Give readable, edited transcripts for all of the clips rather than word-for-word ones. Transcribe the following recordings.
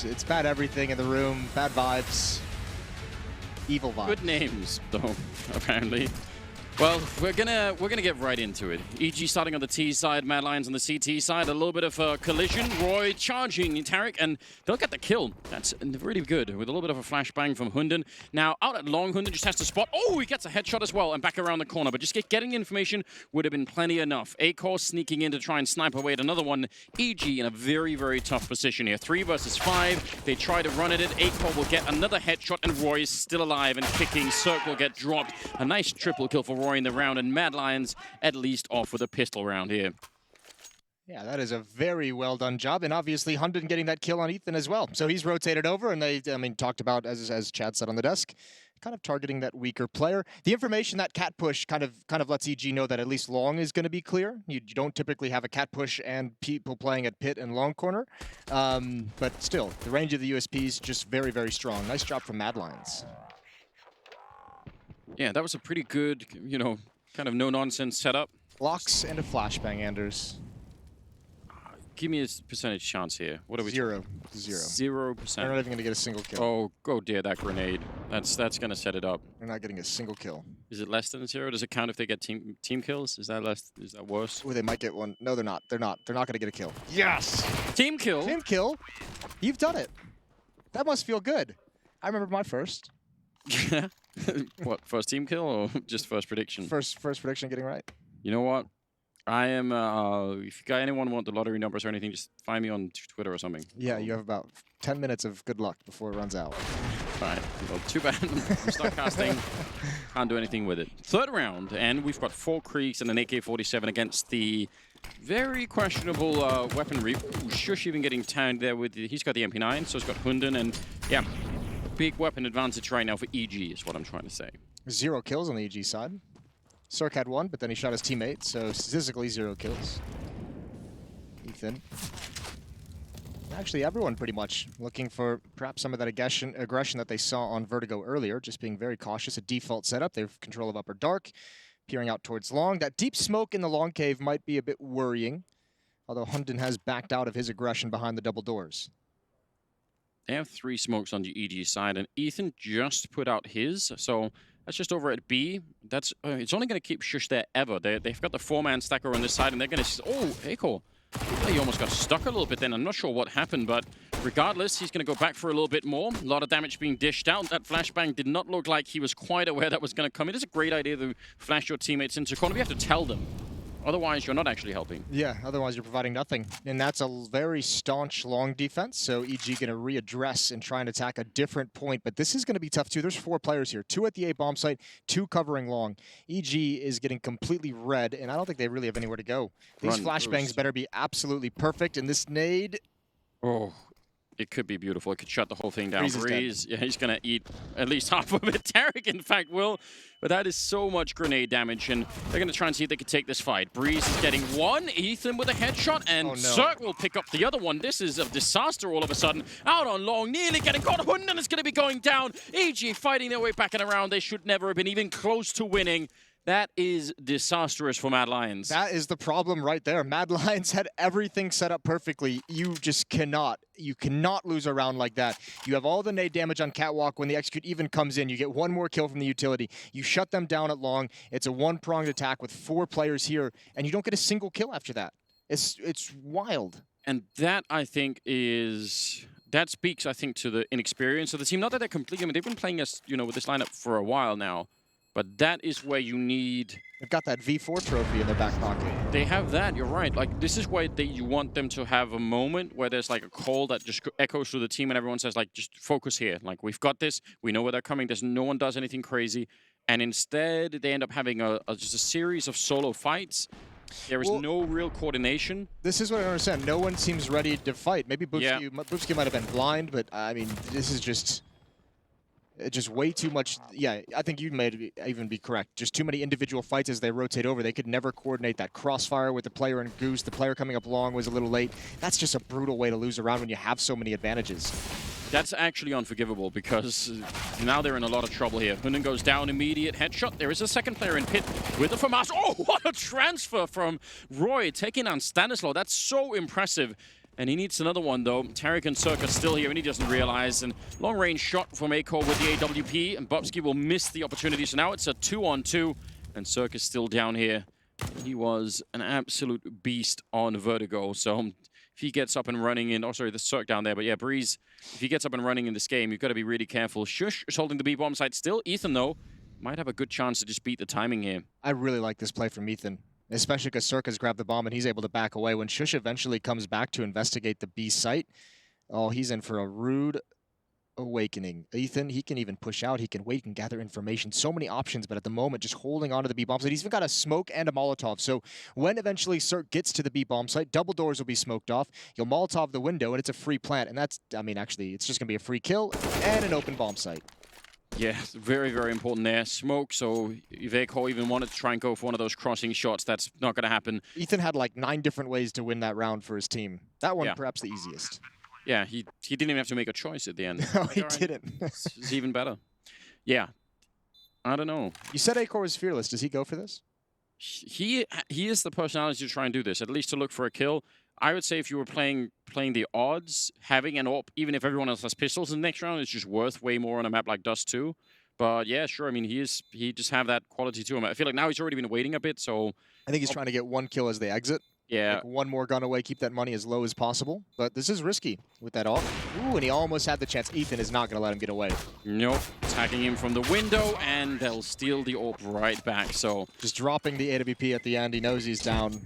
It's bad everything in the room. Bad vibes. Evil vibes. Good names, though, apparently. Well, we're gonna get right into it. EG starting on the T side, Mad Lions on the CT side. A little bit of a collision. Roy charging Taric, and they'll get the kill. That's really good, with a little bit of a flashbang from Hunden. Now, out at long, Hunden just has to spot. Oh, he gets a headshot as well, and back around the corner. But just getting information would have been plenty enough. Acor sneaking in to try and snipe away at another one. EG in a very, very tough position here. 3 versus 5. They try to run at it. Acor will get another headshot, and Roy is still alive and kicking. Cirque will get dropped. A nice triple kill for Roy in the round, and Mad Lions at least off with a pistol round here. Yeah, that is a very well done job, and obviously Hunden getting that kill on Ethan as well. So he's rotated over, and they, talked about, as Chad said on the desk, kind of targeting that weaker player. The information that cat push kind of lets EG know that at least long is going to be clear. You don't typically have a cat push and people playing at pit and long corner, but still, the range of the USP is just very, very strong. Nice job from Mad Lions. Yeah, that was a pretty good, kind of no-nonsense setup. Blocks and a flashbang, Anders. Give me a percentage chance here. What are we? 0. 0%. They're not even going to get a single kill. Oh dear, that grenade. That's going to set it up. They're not getting a single kill. Is it less than 0? Does it count if they get team kills? Is that less? Is that worse? Oh, they might get one. No, they're not. They're not going to get a kill. Yes! Team kill? Team kill? You've done it. That must feel good. I remember my first. What, first team kill or just first prediction? First prediction getting right. You know what? I am, if you guys, anyone want the lottery numbers or anything, just find me on Twitter or something. Yeah, you have about 10 minutes of good luck before it runs out. Alright, well, too bad. I'm stuck casting. Can't do anything with it. Third round, and we've got 4 Creeks and an AK-47 against the very questionable weaponry. Ooh, Shush even getting tagged there with, he's got the MP9, so he's got Hunden, and yeah, big weapon advantage right now for EG is what I'm trying to say. 0 kills on the EG side. Cirque had 1, but then he shot his teammate, so statistically 0 kills. Ethan. Actually, everyone pretty much looking for perhaps some of that aggression that they saw on Vertigo earlier, just being very cautious. A default setup. They have control of upper dark, peering out towards long. That deep smoke in the long cave might be a bit worrying, although Hunden has backed out of his aggression behind the double doors. They have 3 smokes on the EG side, and Ethan just put out his, so that's just over at B. That's it's only going to keep Shush there ever. They've got the 4-man stacker on this side, and they're going to... Oh, Acor. He almost got stuck a little bit then. I'm not sure what happened, but regardless, he's going to go back for a little bit more. A lot of damage being dished out. That flashbang did not look like he was quite aware that was going to come. It is a great idea to flash your teammates into corner. You have to tell them. Otherwise, you're not actually helping. Yeah, otherwise you're providing nothing. And that's a very staunch long defense, so EG going to readdress and try and attack a different point. But this is going to be tough, too. There's 4 players here. 2 at the A bomb site, 2 covering long. EG is getting completely red, and I don't think they really have anywhere to go. These flashbangs better be absolutely perfect, and this nade... Oh, it could be beautiful. It could shut the whole thing down. Breeze, yeah, he's going to eat at least half of it. Taric, in fact, will. But that is so much grenade damage, and they're going to try and see if they can take this fight. Breeze is getting 1. Ethan with a headshot, and Cirque will pick up the other one. This is a disaster all of a sudden. Out on long, nearly getting caught. Hunden is going to be going down. EG fighting their way back and around. They should never have been even close to winning. That is disastrous for Mad Lions. That is the problem right there. Mad Lions had everything set up perfectly. You just cannot. You cannot lose a round like that. You have all the nade damage on Catwalk. When the execute even comes in, you get 1 more kill from the utility. You shut them down at long. It's a 1-pronged attack with 4 players here, and you don't get a single kill after that. It's wild. And that, I think, is... That speaks, I think, to the inexperience of the team. Not that they're completely... I mean, they've been playing us, with this lineup for a while now. But that is where you need... They've got that V4 trophy in their back pocket. They have that, you're right. Like, this is why you want them to have a moment where there's like a call that just echoes through the team and everyone says, like, just focus here. Like, we've got this. We know where they're coming. No one does anything crazy. And instead, they end up having just a series of solo fights. There is no real coordination. This is what I don't understand. No one seems ready to fight. Maybe Boopski might have been blind, but, I mean, this is just way too much. Yeah, I think you may even be correct. Just too many individual fights as they rotate over. They could never coordinate that crossfire with the player and Goose. The player coming up long was a little late. That's just a brutal way to lose a round when you have so many advantages. That's actually unforgivable because now they're in a lot of trouble here. Hunden goes down, immediate headshot. There is a second player in pit with the FAMAS. Oh, what a transfer from Roy taking on Stanislaw. That's so impressive. And he needs another one, though. Tarek and Circa still here, and he doesn't realize. And long-range shot from Acor with the AWP, and Bubsky will miss the opportunity. So now it's a 2-on-2, and Circa's still down here. He was an absolute beast on Vertigo. So if he gets up and running in... Oh, sorry, the Cirque down there. But yeah, Breeze, if he gets up and running in this game, you've got to be really careful. Shush is holding the B-bomb site still. Ethan, though, might have a good chance to just beat the timing here. I really like this play from Ethan, especially because Circa's grabbed the bomb and he's able to back away. When Shush eventually comes back to investigate the B site, oh, he's in for a rude awakening. Ethan, he can even push out, he can wait and gather information. So many options, but at the moment, just holding onto the B bomb site. He's even got a smoke and a Molotov. So when eventually Cirque gets to the B bomb site, double doors will be smoked off. You'll Molotov the window, and it's a free plant. And that's, I mean, actually, it's just going to be a free kill and an open bomb site. Yeah, very, very important there. Smoke, so if Acor even wanted to try and go for one of those crossing shots, that's not going to happen. Ethan had like 9 different ways to win that round for his team. That one, perhaps the easiest. Yeah, he didn't even have to make a choice at the end. No, he didn't. It's even better. Yeah, I don't know. You said Acor was fearless. Does he go for this? He is the personality to try and do this, at least to look for a kill. I would say if you were playing the odds, having an AWP, even if everyone else has pistols in the next round, is just worth way more on a map like Dust 2. But yeah, sure. I mean, he just have that quality to him. I feel like now he's already been waiting a bit, so I think he's trying to get 1 kill as they exit. Yeah. Like 1 more gun away, keep that money as low as possible. But this is risky with that AWP. Ooh, and he almost had the chance. Ethan is not going to let him get away. Nope. Attacking him from the window, and they'll steal the AWP right back. So just dropping the AWP at the end. He knows he's down.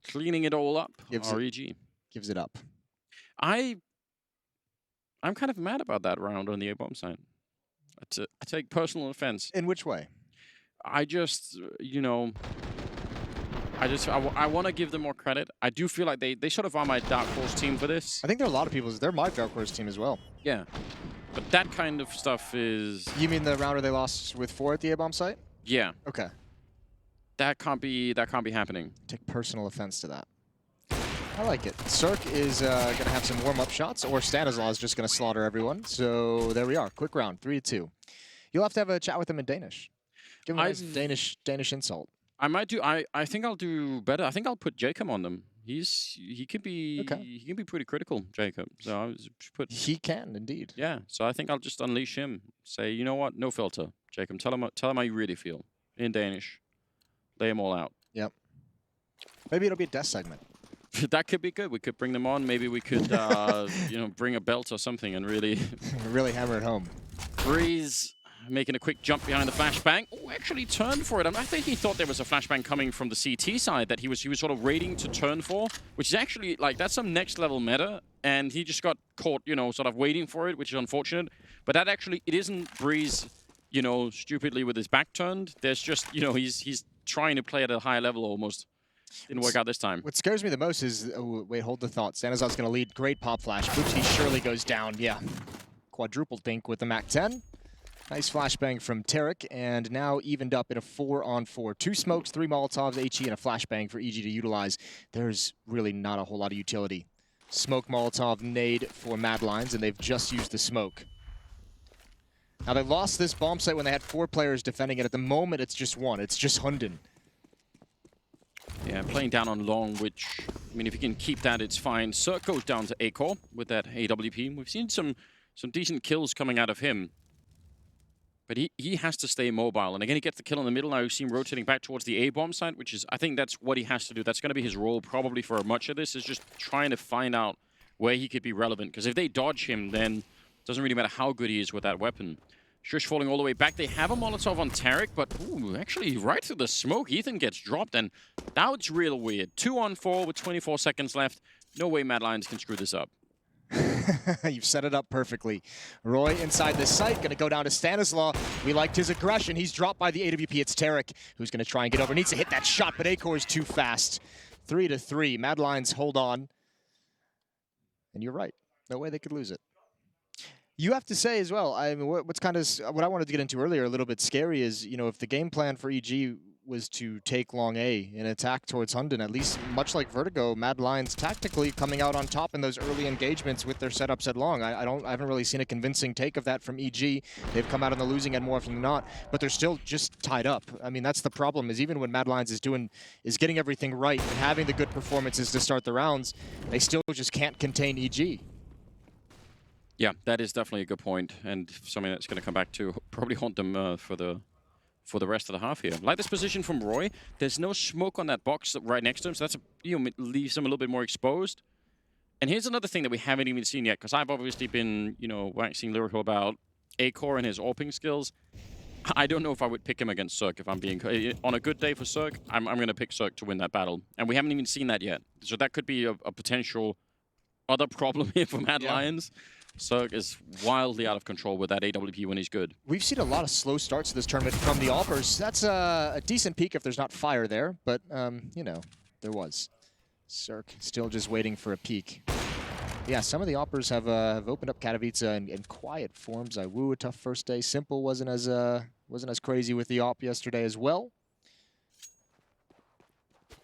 Cleaning it all up. REG. Gives it up. I'm kind of mad about that round on the A-bomb side. I take personal offense. In which way? I just, you know, I want to give them more credit. I do feel like they sort of are my Dark Horse team for this. I think there are a lot of people. They're my Dark Horse team as well. Yeah. But that kind of stuff is... You mean the rounder they lost with 4 at the A-bomb site? Yeah. Okay. That can't be happening. Take personal offense to that. I like it. Cirque is going to have some warm-up shots, or Stanislaw is just going to slaughter everyone. So there we are. Quick round, 3-2. You'll have to have a chat with him in Danish. Give him a nice Danish insult. I might do. I think I'll do better. I think I'll put Jacob on them. He can be pretty critical, Jacob. So I was put. He can indeed. Yeah. So I think I'll just unleash him. Say, you know what? No filter, Jacob. Tell him how you really feel in Danish. Lay them all out. Yep. Maybe it'll be a death segment. That could be good. We could bring them on. Maybe we could, you know, bring a belt or something and really... really hammer it home. Breeze making a quick jump behind the flashbang. Oh, actually turned for it. I think he thought there was a flashbang coming from the CT side that he was sort of waiting to turn for, which is actually, like, that's some next level meta. And he just got caught, you know, sort of waiting for it, which is unfortunate. But that actually, it isn't Breeze, you know, stupidly with his back turned. There's just, you know, he's trying to play at a higher level almost. Didn't work out this time. What scares me the most is, oh, wait, hold the thought. Stanislaw's going to lead. Great pop flash. Oops, he surely goes down. Yeah. Quadruple dink with the MAC-10. Nice flashbang from Tarek, and now evened up in a 4-on-4. 2 smokes, 3 Molotovs, HE, and a flashbang for EG to utilize. There's really not a whole lot of utility. Smoke, Molotov, nade for Madlines, and they've just used the smoke. Now, they lost this bomb site when they had 4 players defending it. At the moment, it's just 1. It's just Hunden. Yeah, playing down on long, which, I mean, if you can keep that, it's fine. Cirque goes down to Acor with that AWP. We've seen some decent kills coming out of him. But he has to stay mobile. And again, he gets the kill in the middle. Now you see him rotating back towards the A-bomb site, which is, I think that's what he has to do. That's going to be his role probably for much of this, is just trying to find out where he could be relevant. Because if they dodge him, then it doesn't really matter how good he is with that weapon. Shush falling all the way back. They have a Molotov on Tarek, but ooh, actually right through the smoke, Ethan gets dropped, and now it's real weird. 2-on-4 with 24 seconds left. No way Madlines can screw this up. You've set it up perfectly. Roy inside the site, going to go down to Stanislaw. We liked his aggression. He's dropped by the AWP. It's Tarek who's going to try and get over. Needs to hit that shot, but Acor is too fast. 3-3. Madlines hold on. And you're right. No way they could lose it. You have to say as well, I mean, what's kind of what I wanted to get into earlier, a little bit scary, is, you know, if the game plan for EG was to take long A and attack towards Hunden. At least, much like Vertigo, Mad Lions tactically coming out on top in those early engagements with their setups at long. I haven't really seen a convincing take of that from EG. They've come out on the losing end more often than not, but they're still just tied up. I mean, that's the problem. Is even when Mad Lions is getting everything right and having the good performances to start the rounds, they still just can't contain EG. Yeah, that is definitely a good point, and something that's going to come back to probably haunt them for the rest of the half here. Like this position from Roy, there's no smoke on that box right next to him, so that's leaves him a little bit more exposed. And here's another thing that we haven't even seen yet, because I've obviously been, waxing lyrical about Acor and his AWPing skills. I don't know if I would pick him against Cirque if I'm being... On a good day for Cirque, I'm going to pick Cirque to win that battle. And we haven't even seen that yet. So that could be a potential other problem here for Mad Lions. Cirque is wildly out of control with that AWP when he's good. We've seen a lot of slow starts to this tournament from the AWPers. That's a decent peak if there's not fire there, but, there was. Cirque still just waiting for a peak. Yeah, some of the AWPers have opened up Katowice in quiet forms. Iwu, a tough first day. Simple wasn't as crazy with the AWP yesterday as well.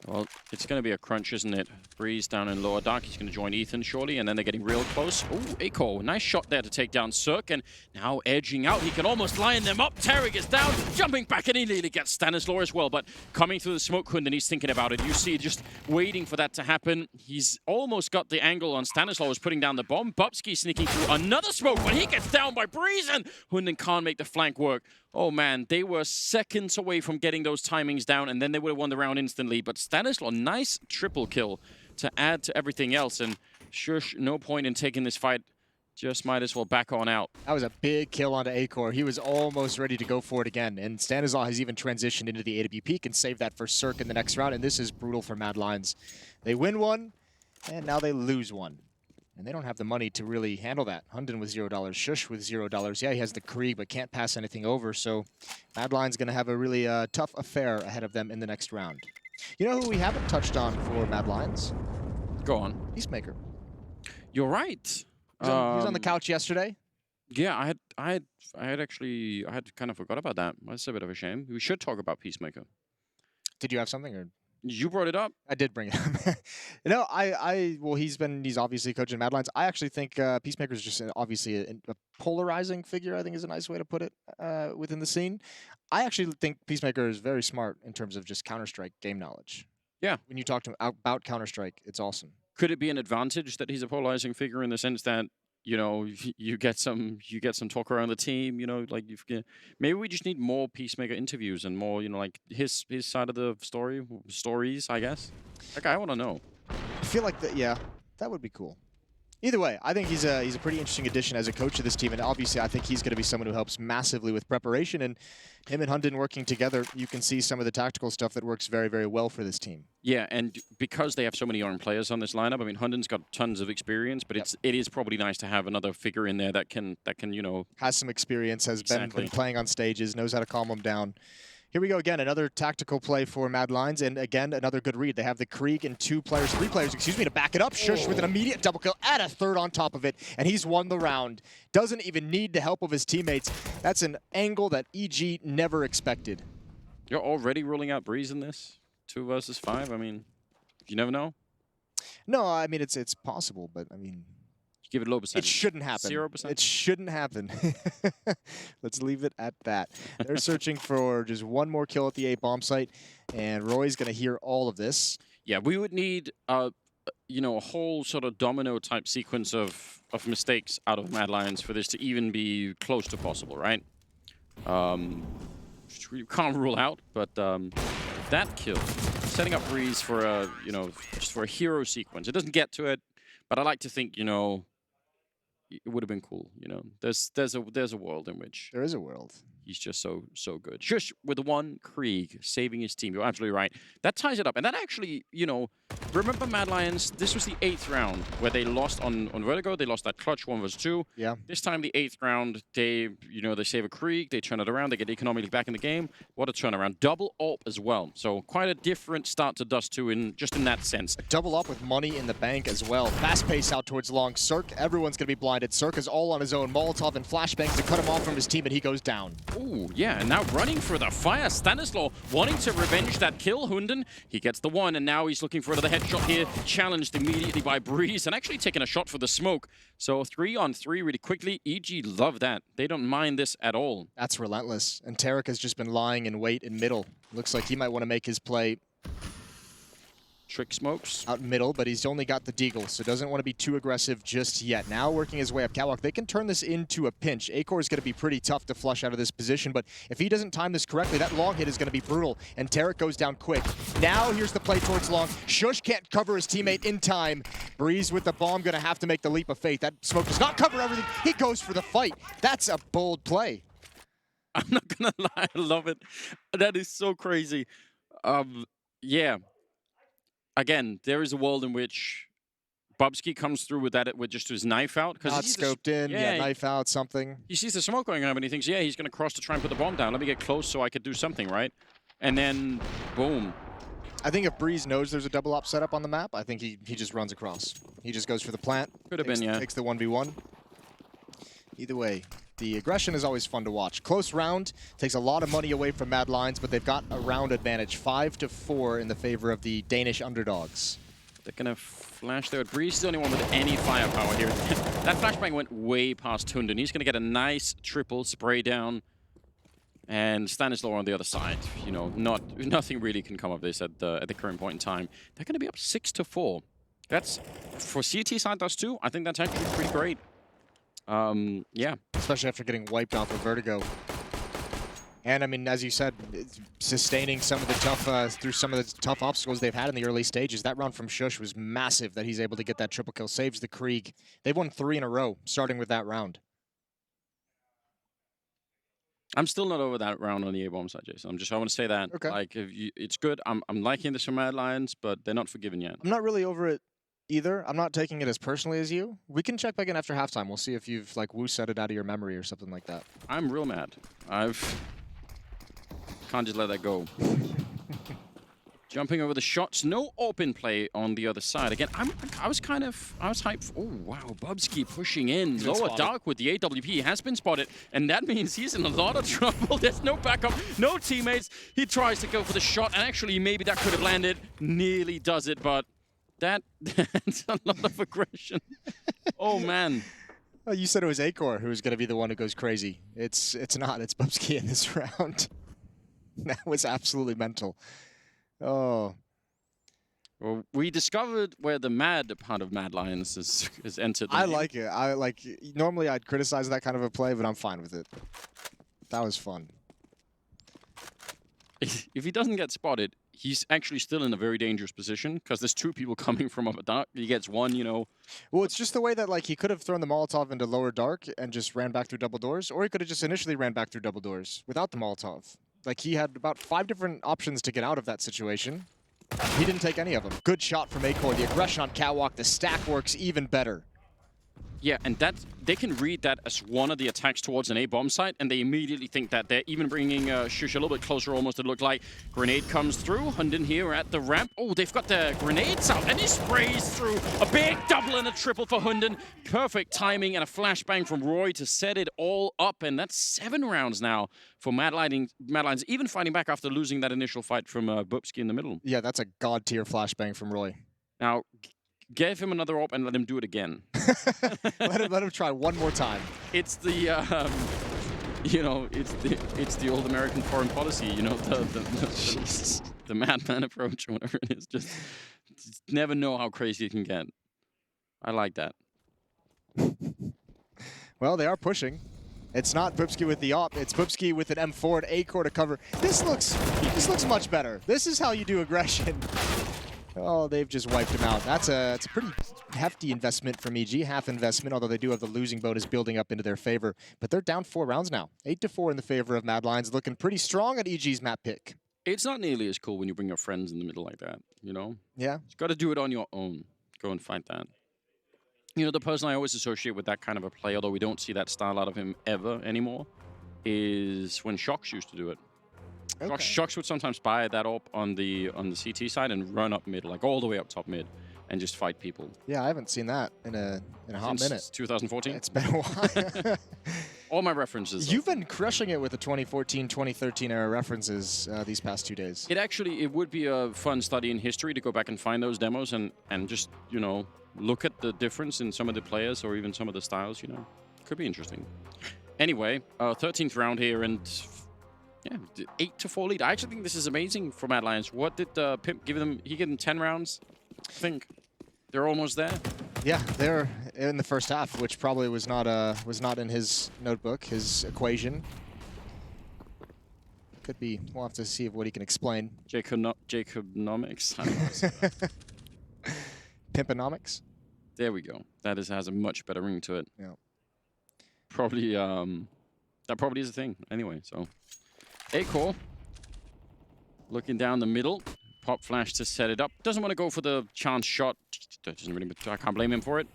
Well, it's going to be a crunch, isn't it? Breeze down in lower dark. He's going to join Ethan shortly, and then they're getting real close. Oh, Acor, nice shot there to take down Cirque, and now edging out. He can almost line them up. Tarek is down, jumping back, and he nearly gets Stanislaw as well. But coming through the smoke, Hunden, he's thinking about it. You see, just waiting for that to happen. He's almost got the angle on Stanislaw, was putting down the bomb. Bubsky sneaking through another smoke, but he gets down by Breeze, and Hunden can't make the flank work. Oh man, they were seconds away from getting those timings down, and then they would have won the round instantly. But Stanislaw, nice triple kill to add to everything else. And Shush, no point in taking this fight. Just might as well back on out. That was a big kill onto Acor. He was almost ready to go for it again. And Stanislaw has even transitioned into the AW peak and saved that for Cirque in the next round. And this is brutal for Mad Lions. They win one, and now they lose one. And they don't have the money to really handle that. Hunden with $0, Shush with $0. Yeah, he has the Krieg, but can't pass anything over. So Mad Lions going to have a really tough affair ahead of them in the next round. You know who we haven't touched on for Mad Lions? Go on. Peacemaker. You're right. He was on the couch yesterday. Yeah, I had kind of forgot about that. That's a bit of a shame. We should talk about Peacemaker. Did you have something, or? You brought it up. I did bring it up. Well, he's obviously coaching Mad Lions. I actually think Peacemaker is just obviously a polarizing figure, I think is a nice way to put it, within the scene. I actually think Peacemaker is very smart in terms of just Counter-Strike game knowledge. Yeah. When you talk to him about Counter-Strike, it's awesome. Could it be an advantage that he's a polarizing figure in the sense that, you get some talk around the team, maybe we just need more Peacemaker interviews and more, like his side of the stories, I guess. Like, I want to know. I feel like that would be cool. Either way, I think he's a pretty interesting addition as a coach of this team, and obviously I think he's going to be someone who helps massively with preparation, and him and Hunden working together, you can see some of the tactical stuff that works very, very well for this team. Yeah, and because they have so many young players on this lineup, I mean, Hunden's got tons of experience, but it is probably nice to have another figure in there that can has some experience, has been playing on stages, knows how to calm them down. Here we go again, another tactical play for Mad Lions, and again, another good read. They have the Krieg and three players, to back it up. Shush with an immediate double kill, add a third on top of it, and he's won the round. Doesn't even need the help of his teammates. That's an angle that EG never expected. You're already ruling out Breeze in this? 2 versus 5? I mean, you never know. No, I mean, it's possible, but I mean... Give it a low percentage. It shouldn't happen. 0%? It shouldn't happen. Let's leave it at that. They're searching for just one more kill at the A bomb site, and Roy's going to hear all of this. Yeah, we would need, a whole sort of domino type sequence of mistakes out of Mad Lions for this to even be close to possible, right? You can't rule out, but that kill, setting up Breeze for a, just for a hero sequence. It doesn't get to it, but I like to think, it would have been cool, There's a world in which there is a world. He's just so good. Shush with the one Krieg saving his team. You're absolutely right. That ties it up, and that actually, remember Mad Lions? This was the 8th round where they lost on Vertigo. They lost that clutch 1 vs 2. Yeah. This time the 8th round, they save a Krieg. They turn it around. They get economically back in the game. What a turnaround! Double AWP as well. So quite a different start to Dust 2 in that sense. A double up with money in the bank as well. Fast pace out towards long. Cirque, everyone's gonna be blinded. Cirque is all on his own. Molotov and flashbangs to cut him off from his team, and he goes down. Ooh, yeah, and now running for the fire. Stanislaw wanting to revenge that kill. Hunden, he gets the one, and now he's looking for another headshot here. Challenged immediately by Breeze, and actually taking a shot for the smoke. So 3-on-3 really quickly. EG love that. They don't mind this at all. That's relentless. And Tarek has just been lying in wait in middle. Looks like he might want to make his play Trick smokes. out middle, but he's only got the deagle, so doesn't want to be too aggressive just yet. Now working his way up catwalk, they can turn this into a pinch. Acor is going to be pretty tough to flush out of this position, but if he doesn't time this correctly, that long hit is going to be brutal, and Tarek goes down quick. Now here's the play towards long. Sjuush can't cover his teammate in time. Breeze with the bomb going to have to make the leap of faith. That smoke does not cover everything. He goes for the fight. That's a bold play. I'm not gonna lie, I love it. That is so crazy. Yeah. Again, there is a world in which Bubzkji comes through with that with just his knife out. Not scoped in, yeah, knife out, something. He sees the smoke going on and he thinks, yeah, he's going to cross to try and put the bomb down. Let me get close so I could do something, right? And then, boom. I think if Breeze knows there's a double op setup on the map, I think he just runs across. He just goes for the plant. Could have been, yeah. Takes the 1v1. Either way, the aggression is always fun to watch. Close round, takes a lot of money away from Mad Lions, but they've got a round advantage, 5-4 in the favor of the Danish underdogs. They're going to flash there. Breeze is the only one with any firepower here. That flashbang went way past Hunden. He's going to get a nice triple spray down. And Stanislaw on the other side. You know, nothing really can come of this at the current point in time. They're going to be up 6-4. That's, for CT side, that's two. I think that's actually pretty great. Yeah. Especially after getting wiped off of Vertigo. And I mean, as you said, sustaining some of the tough, through some of the tough obstacles they've had in the early stages. That round from Sjuush was massive that he's able to get that triple kill. Saves the Krieg. They've won 3 in a row, starting with that round. I'm still not over that round on the A-bomb side, Jason. I want to say that. Okay. Like, it's good. I'm liking this from Mad Lions, but they're not forgiven yet. I'm not really over it either. I'm not taking it as personally as you. We can check back in after halftime. We'll see if you've like woo-set it out of your memory or something like that. I'm real mad. Can't just let that go. Jumping over the shots, no open play on the other side. Again, I was hyped. Oh wow, Bubzkji pushing in. Lower dark with the AWP has been spotted, and that means he's in a lot of trouble. There's no backup, no teammates. He tries to go for the shot, and actually maybe that could have landed. Nearly does it, but that's a lot of aggression. Oh man. Oh, you said it was Acor who was going to be the one who goes crazy. It's not. It's Bubzkji in this round. That was absolutely mental. Oh. Well, we discovered where the mad part of Mad Lions has entered. I like it. Normally I'd criticize that kind of a play, but I'm fine with it. That was fun. If he doesn't get spotted, he's actually still in a very dangerous position because there's two people coming from upper dark. He gets one, you know. Well, it's just the way that like he could have thrown the Molotov into lower dark and just ran back through double doors, or he could have just initially ran back through double doors without the Molotov. Like, he had about 5 different options to get out of that situation. He didn't take any of them. Good shot from Acor. The aggression on catwalk. The stack works even better. Yeah, and they can read that as one of the attacks towards an A-bomb site, and they immediately think that they're even bringing Sjuush a little bit closer almost, it looked like. Grenade comes through. Hunden here at the ramp. Oh, they've got the grenades out, and he sprays through. A big double and a triple for Hunden. Perfect timing and a flashbang from Roy to set it all up, and that's 7 rounds now for Mad Lions, even fighting back after losing that initial fight from Bubzkji in the middle. Yeah, that's a god-tier flashbang from Roy. Now, give him another op and let him do it again. let him try one more time. It's the, you know, it's the old American foreign policy, you know, the madman approach or whatever it is. Just never know how crazy it can get. I like that. Well, they are pushing. It's not Bubzkji with the op. It's Bubzkji with an M4 and Acor to cover. This looks much better. This is how you do aggression. Oh, they've just wiped him out. It's a pretty hefty investment from EG, half investment, although they do have the losing bonus building up into their favor. But they're down 4 rounds now. 8-4 in the favor of Mad Lions, looking pretty strong at EG's map pick. It's not nearly as cool when you bring your friends in the middle like that, you know? Yeah. You've got to do it on your own. Go and fight that. You know, the person I always associate with that kind of a play, although we don't see that style out of him ever anymore, is when Shox used to do it. Okay. Shox would sometimes buy that up on the CT side and run up mid, like all the way up top mid, and just fight people. Yeah, I haven't seen that in a hot minute. 2014. It's been a while. All my references. You've been crushing it with the 2014, 2013 era references these past 2 days. It would be a fun study in history to go back and find those demos and just, you know, look at the difference in some of the players or even some of the styles, you know. Could be interesting. Anyway, 13th round here and yeah, 8-4 lead. I actually think this is amazing for Mad Lions. What did Pimp give them? He gave them 10 rounds, I think. They're almost there. Yeah, they're in the first half, which probably was not in his notebook, his equation. Could be. We'll have to see what he can explain. Jacobonomics. I don't know how to say that. Pimponomics. There we go. That has a much better ring to it. Yeah. Probably. That probably is a thing. Anyway, so Acor looking down the middle. Pop flash to set it up. Doesn't want to go for the chance shot. Doesn't really, I can't blame him for it.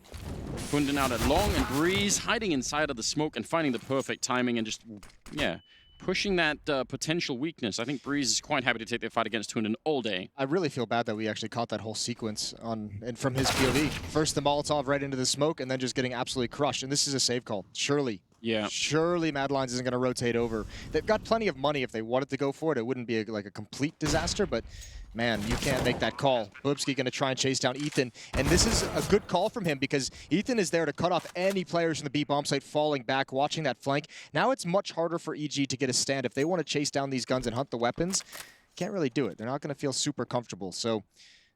Hunden out at long, and Breeze hiding inside of the smoke and finding the perfect timing and just, yeah, pushing that potential weakness. I think Breeze is quite happy to take the fight against Hunden all day. I really feel bad that we actually caught that whole sequence from his POV. First the Molotov right into the smoke and then just getting absolutely crushed. And this is a save call. Surely Mad Lions isn't going to rotate over. They've got plenty of money if they wanted to go for it. It wouldn't be like a complete disaster, but man, you can't make that call. Bubsky going to try and chase down Ethan. And this is a good call from him because Ethan is there to cut off any players in the B bomb site falling back, watching that flank. Now it's much harder for EG to get a stand. If they want to chase down these guns and hunt the weapons, can't really do it. They're not going to feel super comfortable. So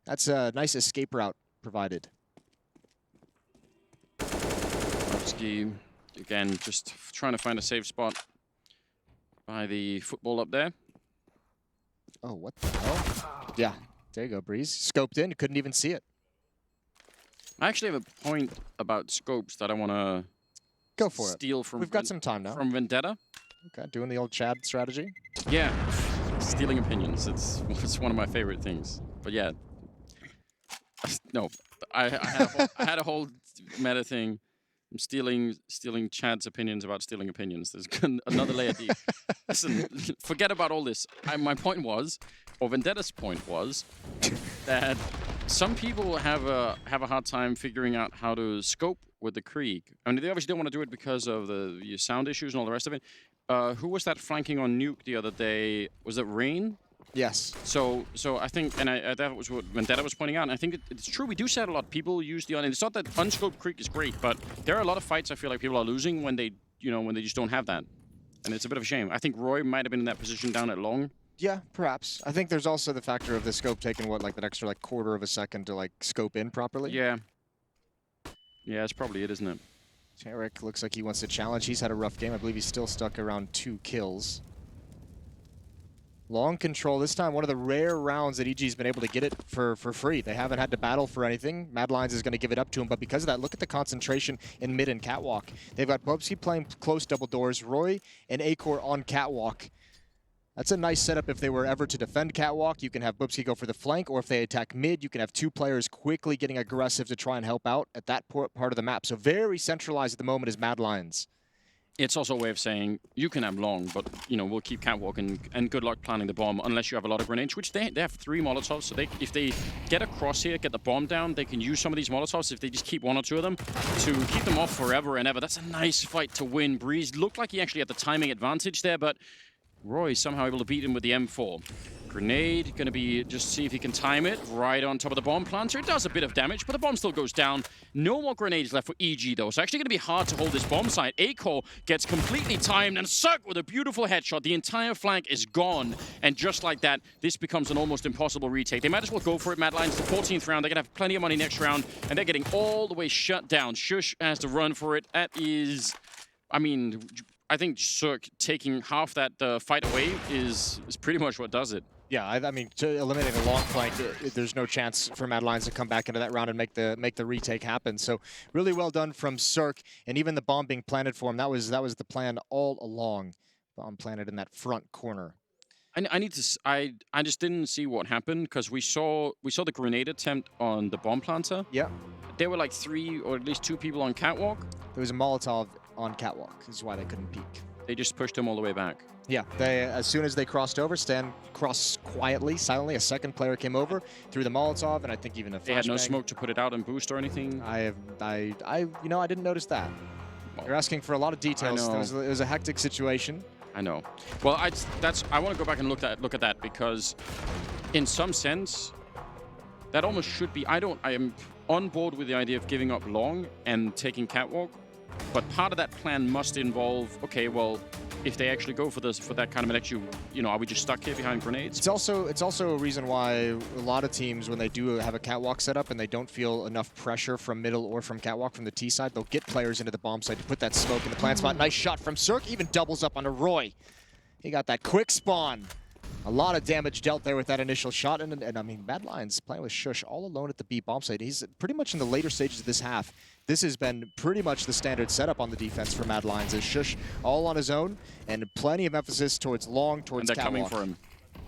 that's a nice escape route provided. Bubsky, again, just trying to find a safe spot by the football up there. Oh, what the hell? Yeah, there you go, Breeze. Scoped in, couldn't even see it. I actually have a point about scopes that I want to go for steal from. We've got some time now. From Vendetta. Okay, doing the old Chad strategy. Yeah, stealing opinions. It's one of my favorite things. But yeah, no, I had a whole meta thing. I'm stealing Chad's opinions about stealing opinions. There's another layer deep. Listen, forget about all this. My point was, or Vendetta's point was, that some people have a hard time figuring out how to scope with the Krieg. I mean, they obviously don't want to do it because of the sound issues and all the rest of it. Who was that flanking on Nuke the other day? Was it Rain? Yes. So I think, and that was what Vendetta was pointing out, and I think it's true. We do see that a lot. People use the, and it's not that unscoped Krieg is great, but there are a lot of fights I feel like people are losing when they just don't have that, and it's a bit of a shame. I think Roy might have been in that position down at long. Yeah, perhaps. I think there's also the factor of the scope taking that extra quarter of a second to scope in properly. Yeah. Yeah, that's probably it, isn't it? Tarek looks like he wants to challenge. He's had a rough game. I believe he's still stuck around 2 kills. Long control this time, one of the rare rounds that EG's been able to get it for free. They haven't had to battle for anything. Mad Lions is going to give it up to him, but because of that, look at the concentration in mid and Catwalk. They've got Bubsky playing close double doors, Roy and Acor on Catwalk. That's a nice setup if they were ever to defend Catwalk. You can have Bubsky go for the flank, or if they attack mid, you can have 2 players quickly getting aggressive to try and help out at that part of the map. So very centralized at the moment is Mad Lions. It's also a way of saying you can have long, but we'll keep Catwalk and good luck planning the bomb unless you have a lot of grenades, which they have 3 Molotovs. So if they get across here, get the bomb down, they can use some of these Molotovs if they just keep 1 or 2 of them to keep them off forever and ever. That's a nice fight to win. Breeze looked like he actually had the timing advantage there, but Roy somehow able to beat him with the M4. Grenade, going to be just see if he can time it right on top of the bomb planter. It does a bit of damage, but the bomb still goes down. No more grenades left for EG, though. It's actually going to be hard to hold this bomb site. Acor gets completely timed, and Cirque with a beautiful headshot. The entire flank is gone, and just like that, this becomes an almost impossible retake. They might as well go for it. Mad Lions, the 14th round. They're going to have plenty of money next round, and they're getting all the way shut down. Shush has to run for it. That is, I mean, I think Cirque taking half that fight away is pretty much what does it. Yeah, I mean, to eliminate a long flank, there's no chance for Mad Lions to come back into that round and make the retake happen. So really well done from Cirque, and even the bomb being planted for him. That was the plan all along. Bomb planted in that front corner. I just didn't see what happened because we saw the grenade attempt on the bomb planter. Yeah. There were like 3 or at least 2 people on Catwalk. There was a Molotov on Catwalk. This is why they couldn't peek. They just pushed him all the way back. Yeah, as soon as they crossed over, Stan crossed quietly, silently. A second player came over, threw the Molotov, and I think even a flashbang. They had no smoke to put it out and boost or anything. I didn't notice that. You're asking for a lot of details. know. It was a hectic situation. I know. Well, I want to go back and look at that because, in some sense, that almost should be. I am on board with the idea of giving up long and taking catwalk, but part of that plan must involve. Okay, well, if they actually go for that kind of an issue, are we just stuck here behind grenades? It's also a reason why a lot of teams, when they do have a catwalk set up and they don't feel enough pressure from middle or from catwalk from the T side, they'll get players into the bomb site to put that smoke in the plant spot. Nice shot from Cirque, even doubles up onto Roy. He got that quick spawn. A lot of damage dealt there with that initial shot, and I mean, Mad Lions playing with Sjuush all alone at the B bomb site. He's pretty much in the later stages of this half. This has been pretty much the standard setup on the defense for Mad Lions, as Sjuush all on his own, and plenty of emphasis towards long, towards and they're catwalk. coming for him.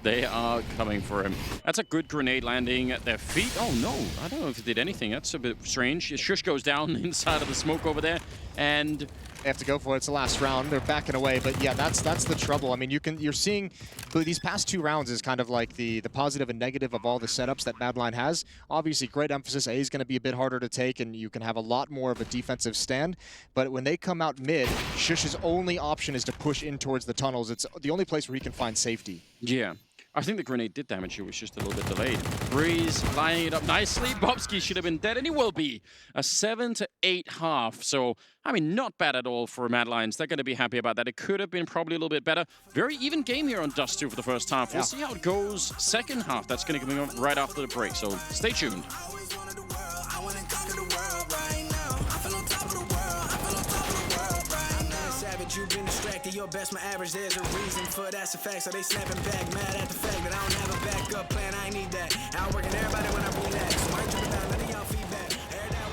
They are coming for him. That's a good grenade landing at their feet. Oh no, I don't know if it did anything. That's a bit strange. Sjuush goes down inside of the smoke over there, and they have to go for it. It's the last round. They're backing away, but yeah, that's the trouble. I mean, you're seeing these past 2 rounds is kind of like the positive and negative of all the setups that Mad Lion has. Obviously, great emphasis. A is going to be a bit harder to take, and you can have a lot more of a defensive stand. But when they come out mid, Sjuush's only option is to push in towards the tunnels. It's the only place where he can find safety. Yeah. I think the grenade did damage. It was just a little bit delayed. Breeze lining it up nicely. Bobski should have been dead, and he will be. A 7 to 8 half. So, I mean, not bad at all for Mad Lions. They're going to be happy about that. It could have been probably a little bit better. Very even game here on Dust 2 for the first half. We'll see how it goes second half. That's going to come up right after the break. So, stay tuned. You've been distracted, your best, my average, there's a reason for that's a fact. So they snapping back, mad at the fact that I don't have a backup plan, I need that. Outworking everybody when I relax, so I ain't tripping down none of y'all feedback. Air that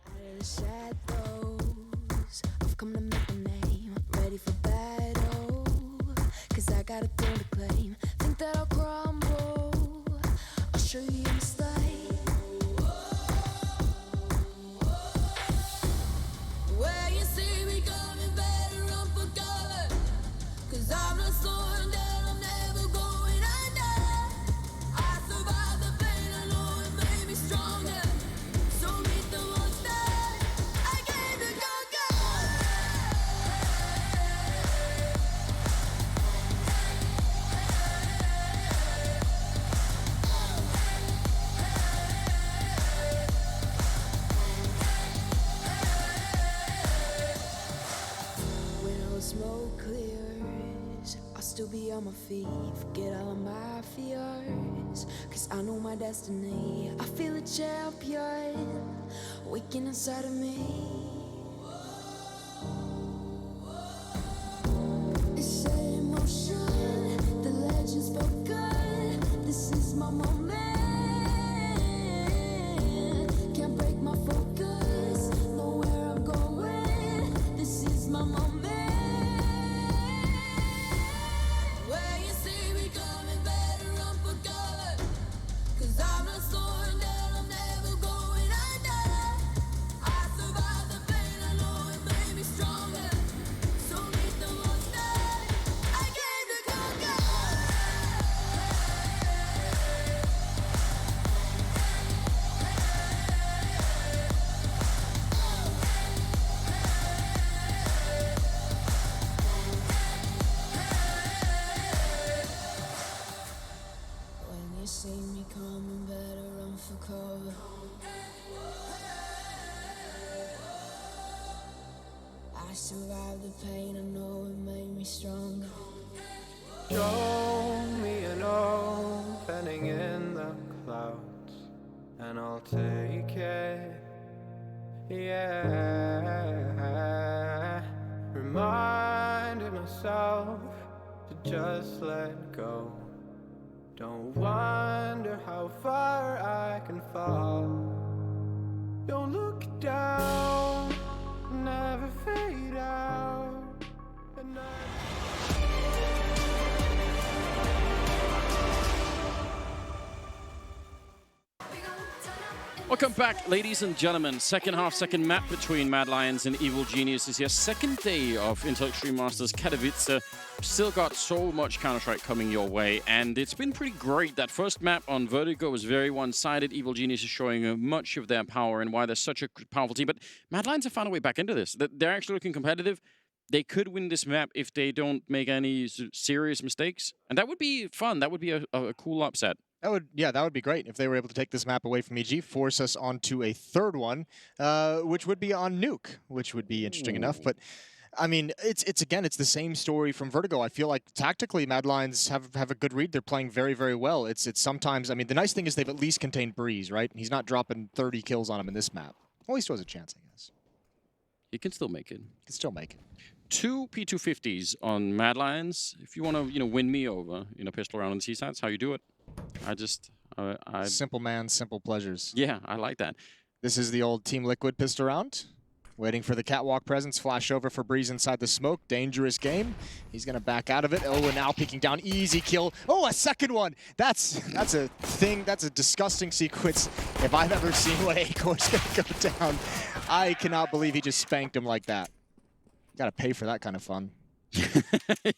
Out of the shadows, I've come to make a name, ready for battle, 'cause I got a thing to claim. Think that I'll crumble, I'll show you a mistake. Where you see me coming, better run for cover, 'cause I'm not slowing down, I'm never going under. I survived the pain, I know it made me stronger. So meet the monster I came to conquer. When all the smoke clears, I'll still be on my feet. Forget all of my fears, 'cause I know my destiny. I feel a champion waking inside of me. It's set in motion, the legend's spoken. This is my moment. Can't break my focus, know where I'm going. This is my moment. Where you see me coming, better run for cover, 'cause I'm not slowing down, I'm never going under. I survived the pain, I know it made me stronger. So meet the monster I came to conquer. When you see me coming, better run for cover. I survived the pain, I know it made me stronger. Show me an opening in the clouds, and I'll take it. Yeah, reminding myself to just let go. Don't wonder how far I can fall. Don't look down, never fade out. And We gon' turn up Welcome back, ladies and gentlemen. Second half, second map between Mad Lions and Evil Geniuses here. Second day of Intel Extreme Masters Katowice. Still got so much Counter-Strike coming your way, and it's been pretty great. That first map on Vertigo was very one-sided. Evil Genius is showing much of their power and why they're such a powerful team. But Mad Lions have found a way back into this. They're actually looking competitive. They could win this map if they don't make any serious mistakes, and that would be fun. That would be a cool upset. That would be great if they were able to take this map away from EG, force us onto a third one, which would be on Nuke, which would be interesting enough. But I mean, it's the same story from Vertigo. I feel like tactically, Mad Lions have a good read. They're playing very, very well. It's sometimes, I mean, the nice thing is they've at least contained Breeze, right? He's not dropping 30 kills on him in this map. Well, he still has a chance, I guess. He can still make it. He can still make it. 2 P250s on Mad Lions. If you want to, win me over in a pistol round on the C-side, that's how you do it. Simple man, simple pleasures. Yeah, I like that. This is the old Team Liquid pistol round. Waiting for the catwalk presence. Flash over for Breeze inside the smoke. Dangerous game. He's going to back out of it. Oh, and now peeking down. Easy kill. Oh, a second one. That's a thing. That's a disgusting sequence. If I've ever seen what Acor's going to go down, I cannot believe he just spanked him like that. Got to pay for that kind of fun.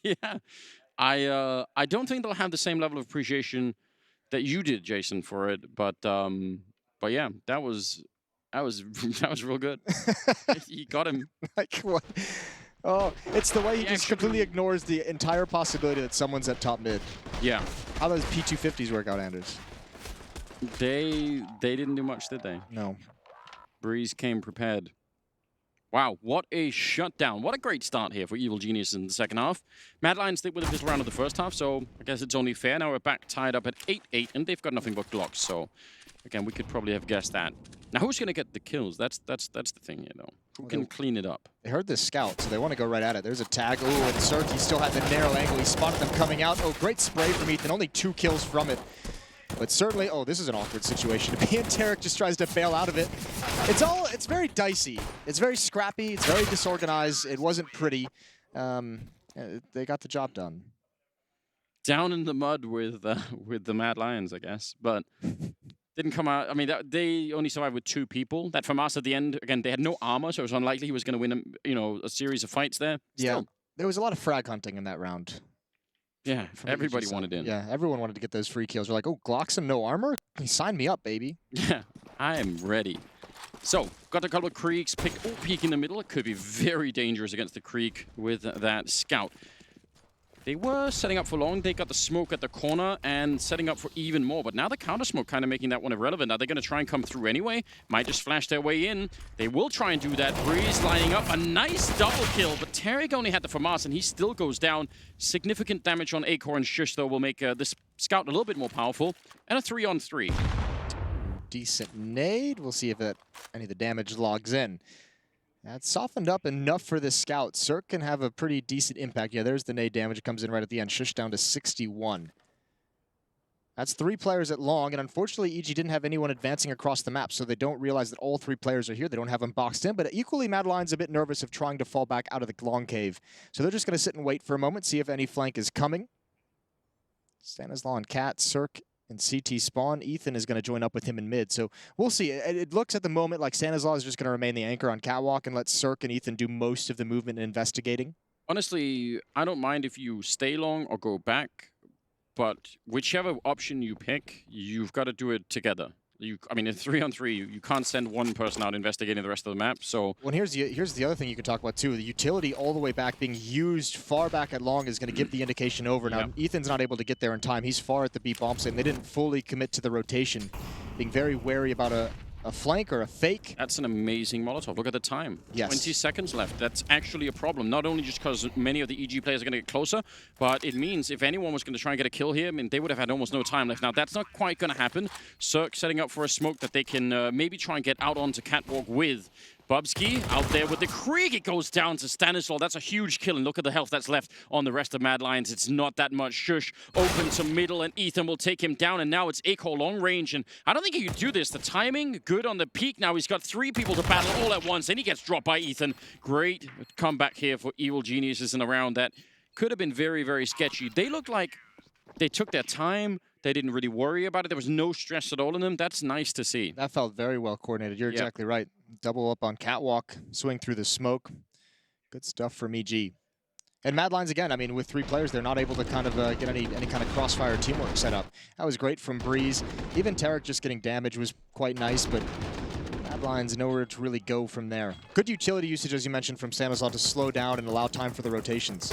Yeah. I don't think they'll have the same level of appreciation that you did, Jason, for it. But yeah, that was real good. He got him. Like what? Oh, it's the way he just completely ignores the entire possibility that someone's at top mid. Yeah. How does P250s work out, Anders? They didn't do much, did they? No. Breeze came prepared. Wow, what a shutdown. What a great start here for Evil Genius in the second half. Mad Lions did with a pistol round of the first half, so I guess it's only fair. Now we're back tied up at 8-8, and they've got nothing but Glocks, so again, we could probably have guessed that. Now, who's going to get the kills? That's the thing here, though. Who can clean it up? They heard this scout, so they want to go right at it. There's a tag. Oh, and Cirque still had the narrow angle. He spotted them coming out. Oh, great spray from Ethan. Only 2 kills from it. But certainly, oh, this is an awkward situation to be in. Tarek just tries to bail out of it. It's very dicey. It's very scrappy. It's very disorganized. It wasn't pretty. They got the job done. Down in the mud with the Mad Lions, I guess, but didn't come out. I mean, they only survived with 2 people. That FAMAS at the end, again, they had no armor, so it was unlikely he was going to win, a series of fights there. Still. Yeah, there was a lot of frag hunting in that round. Yeah, everybody wanted in. Yeah, everyone wanted to get those free kills. We're like, oh, Glocks and no armor? Sign me up, baby. Yeah, I am ready. So, got a couple of creeks, peek in the middle. It could be very dangerous against the creek with that scout. They were setting up for long. They got the smoke at the corner and setting up for even more. But now the counter smoke kind of making that one irrelevant. Are they going to try and come through anyway? Might just flash their way in. They will try and do that. Breeze lining up a nice double kill. But Tarek only had the FAMAS and he still goes down. Significant damage on Acor and Shush, though, will make this scout a little bit more powerful. And a 3-on-3. Decent nade. We'll see if any of the damage logs in. That's softened up enough for this scout. Cirque can have a pretty decent impact. Yeah, there's the nade damage. It comes in right at the end. Shush down to 61. That's 3 players at long, and unfortunately, EG didn't have anyone advancing across the map, so they don't realize that all 3 players are here. They don't have them boxed in, but equally, Mad Lions a bit nervous of trying to fall back out of the long cave. So they're just going to sit and wait for a moment, see if any flank is coming. Stanislaw and Cat, Cirque, and CT spawn. Ethan is going to join up with him in mid, so we'll see. It looks at the moment like Stanislaw is just going to remain the anchor on Catwalk and let Cirque and Ethan do most of the movement and investigating. Honestly, I don't mind if you stay long or go back, but whichever option you pick, you've got to do it together. I mean, in 3-on-3, you can't send one person out investigating the rest of the map, so... Well, here's the other thing you can talk about, too. The utility all the way back being used far back at long is going to give the indication over. Now, Ethan's not able to get there in time. He's far at the B bomb site, and they didn't fully commit to the rotation, being very wary about a flank or a fake. That's an amazing Molotov. Look at the time. Yes. 20 seconds left. That's actually a problem. Not only just because many of the EG players are going to get closer, but it means if anyone was going to try and get a kill here, I mean, they would have had almost no time left. Now, that's not quite going to happen. Cirque setting up for a smoke that they can maybe try and get out onto Catwalk with. Bubsky out there with the Krieg. It goes down to Stanislaw. That's a huge kill, and look at the health that's left on the rest of Mad Lions. It's not that much. Shush open to middle, and Ethan will take him down, and now it's Acor long range, and I don't think he could do this. The timing, good on the peak. Now he's got 3 people to battle all at once, and he gets dropped by Ethan. Great comeback here for Evil Geniuses in a round that could have been very, very sketchy. They looked like they took their time, They didn't really worry about it. There was no stress at all in them. That's nice to see. That felt very well coordinated. You're Yeah. exactly right. Double up on Catwalk, swing through the smoke. Good stuff from EG. And Mad Lions again, I mean, with 3 players, they're not able to kind of get any kind of crossfire teamwork set up. That was great from Breeze. Even Tarek just getting damage was quite nice, but Mad Lions nowhere to really go from there. Good utility usage, as you mentioned, from Stanislav to slow down and allow time for the rotations.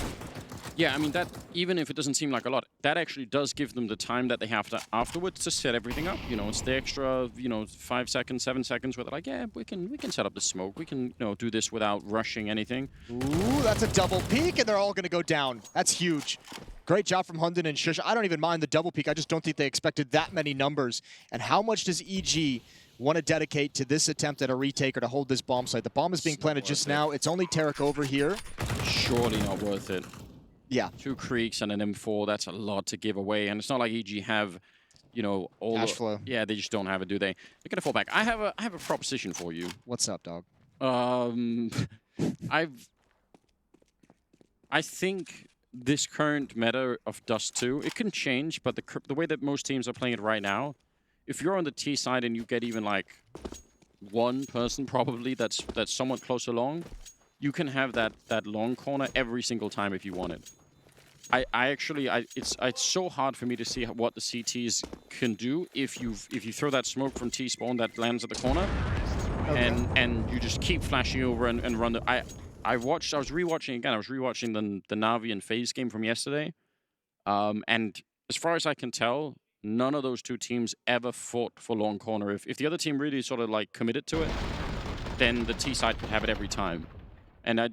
Yeah, I mean, that, even if it doesn't seem like a lot, that actually does give them the time that they have to afterwards to set everything up. You know, it's the extra, 5 seconds, 7 seconds where they're like, yeah, we can set up the smoke. We can, do this without rushing anything. Ooh, that's a double peek, and they're all going to go down. That's huge. Great job from Hunden and Shush. I don't even mind the double peek. I just don't think they expected that many numbers. And how much does EG want to dedicate to this attempt at a retake or to hold this bomb site? The bomb is being planted just now. It's only Tarek over here. Surely not worth it. Yeah. 2 creeks and an M4, that's a lot to give away. And it's not like EG have, all Cash the, flow. Yeah, they just don't have it, do they? They're gonna fall back. I have a proposition for you. What's up, dog? I think this current meta of Dust 2, it can change, but the way that most teams are playing it right now, if you're on the T side and you get even like 1 person probably that's somewhat close along, you can have that long corner every single time if you want it. It's so hard for me to see what the CTs can do if you throw that smoke from T spawn that lands at the corner, and you just keep flashing over and run the. I was rewatching again. I was rewatching the Na'Vi and FaZe game from yesterday, and as far as I can tell, none of those 2 teams ever fought for long corner. If the other team really sort of like committed to it, then the T side could have it every time. And I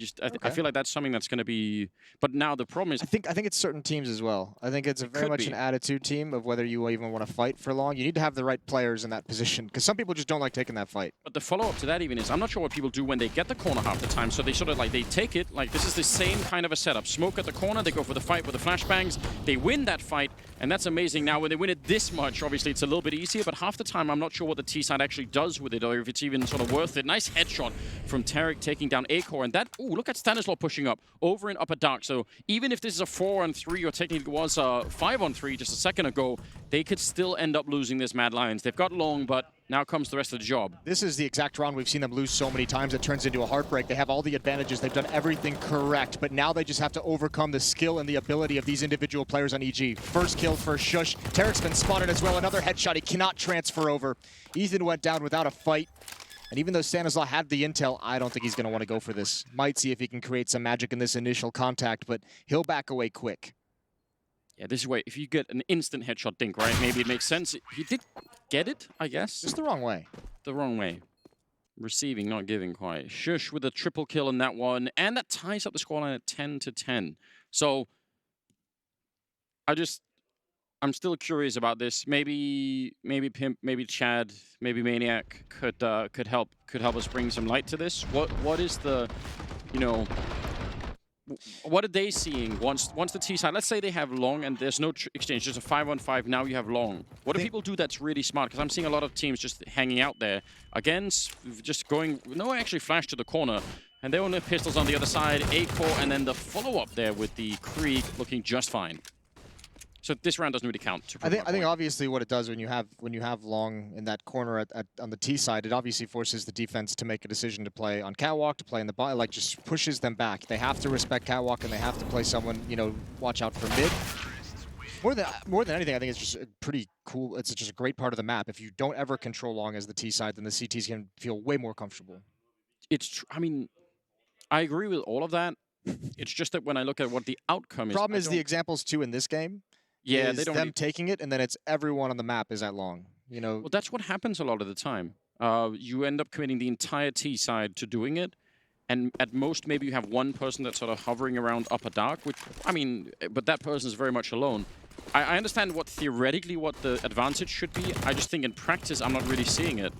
feel like that's something that's going to be. But now the problem is, I think it's certain teams as well. I think it's very much an attitude team of whether you even want to fight for long. You need to have the right players in that position because some people just don't like taking that fight. But the follow-up to that even is, I'm not sure what people do when they get the corner half the time. So they sort of like, they take it, like this is the same kind of a setup. Smoke at the corner, they go for the fight with the flashbangs. They win that fight, and that's amazing. Now, when they win it this much, obviously it's a little bit easier, but half the time I'm not sure what the T-side actually does with it or if it's even sort of worth it. Nice headshot from Tarek taking down Acor, and that, ooh, look at Stanislav pushing up over and upper dark. So even if this is a 4-on-3 or technically was a 5-on-3 just a second ago, they could still end up losing this Mad Lions. They've got long, but now comes the rest of the job. This is the exact round we've seen them lose so many times. It turns into a heartbreak. They have all the advantages. They've done everything correct, but now they just have to overcome the skill and the ability of these individual players on EG. First kill for Shush. Tarek's been spotted as well. Another headshot. He cannot transfer over. Ethan went down without a fight. And even though Stanislav had the intel, I don't think he's going to want to go for this. Might see if he can create some magic in this initial contact, but he'll back away quick. Yeah, this is where if you get an instant headshot dink, right? Maybe it makes sense. He did get it, I guess. Just the wrong way. The wrong way. Receiving, not giving quite. Shush with a triple kill in that one, and that ties up the scoreline at 10-10. So, I'm still curious about this. Maybe Pimp, maybe Chad, maybe Maniac could help us bring some light to this. What is the, what are they seeing once the T side? Let's say they have long and there's no exchange, just a 5-on-5. Now you have long. What do people do that's really smart? Because I'm seeing a lot of teams just hanging out there against just going no actually flash to the corner. And they only have pistols on the other side, Acor, and then the follow-up there with the Krieg looking just fine. So this round doesn't really count. I think obviously what it does when you have long in that corner on the T side, it obviously forces the defense to make a decision to play on Catwalk, to play in the bot, like just pushes them back. They have to respect Catwalk and they have to play someone, watch out for mid. More than anything, I think it's just a pretty cool. It's just a great part of the map. If you don't ever control long as the T side, then the CTs can feel way more comfortable. I mean, I agree with all of that. It's just that when I look at what the outcome is, Problem is the examples too in this game. Yeah, is they don't them taking it, and then it's everyone on the map is at long. Well, that's what happens a lot of the time. You end up committing the entire T side to doing it, and at most maybe you have one person that's sort of hovering around upper dark, which, I mean, but that person is very much alone. I understand what theoretically what the advantage should be. I just think in practice I'm not really seeing it.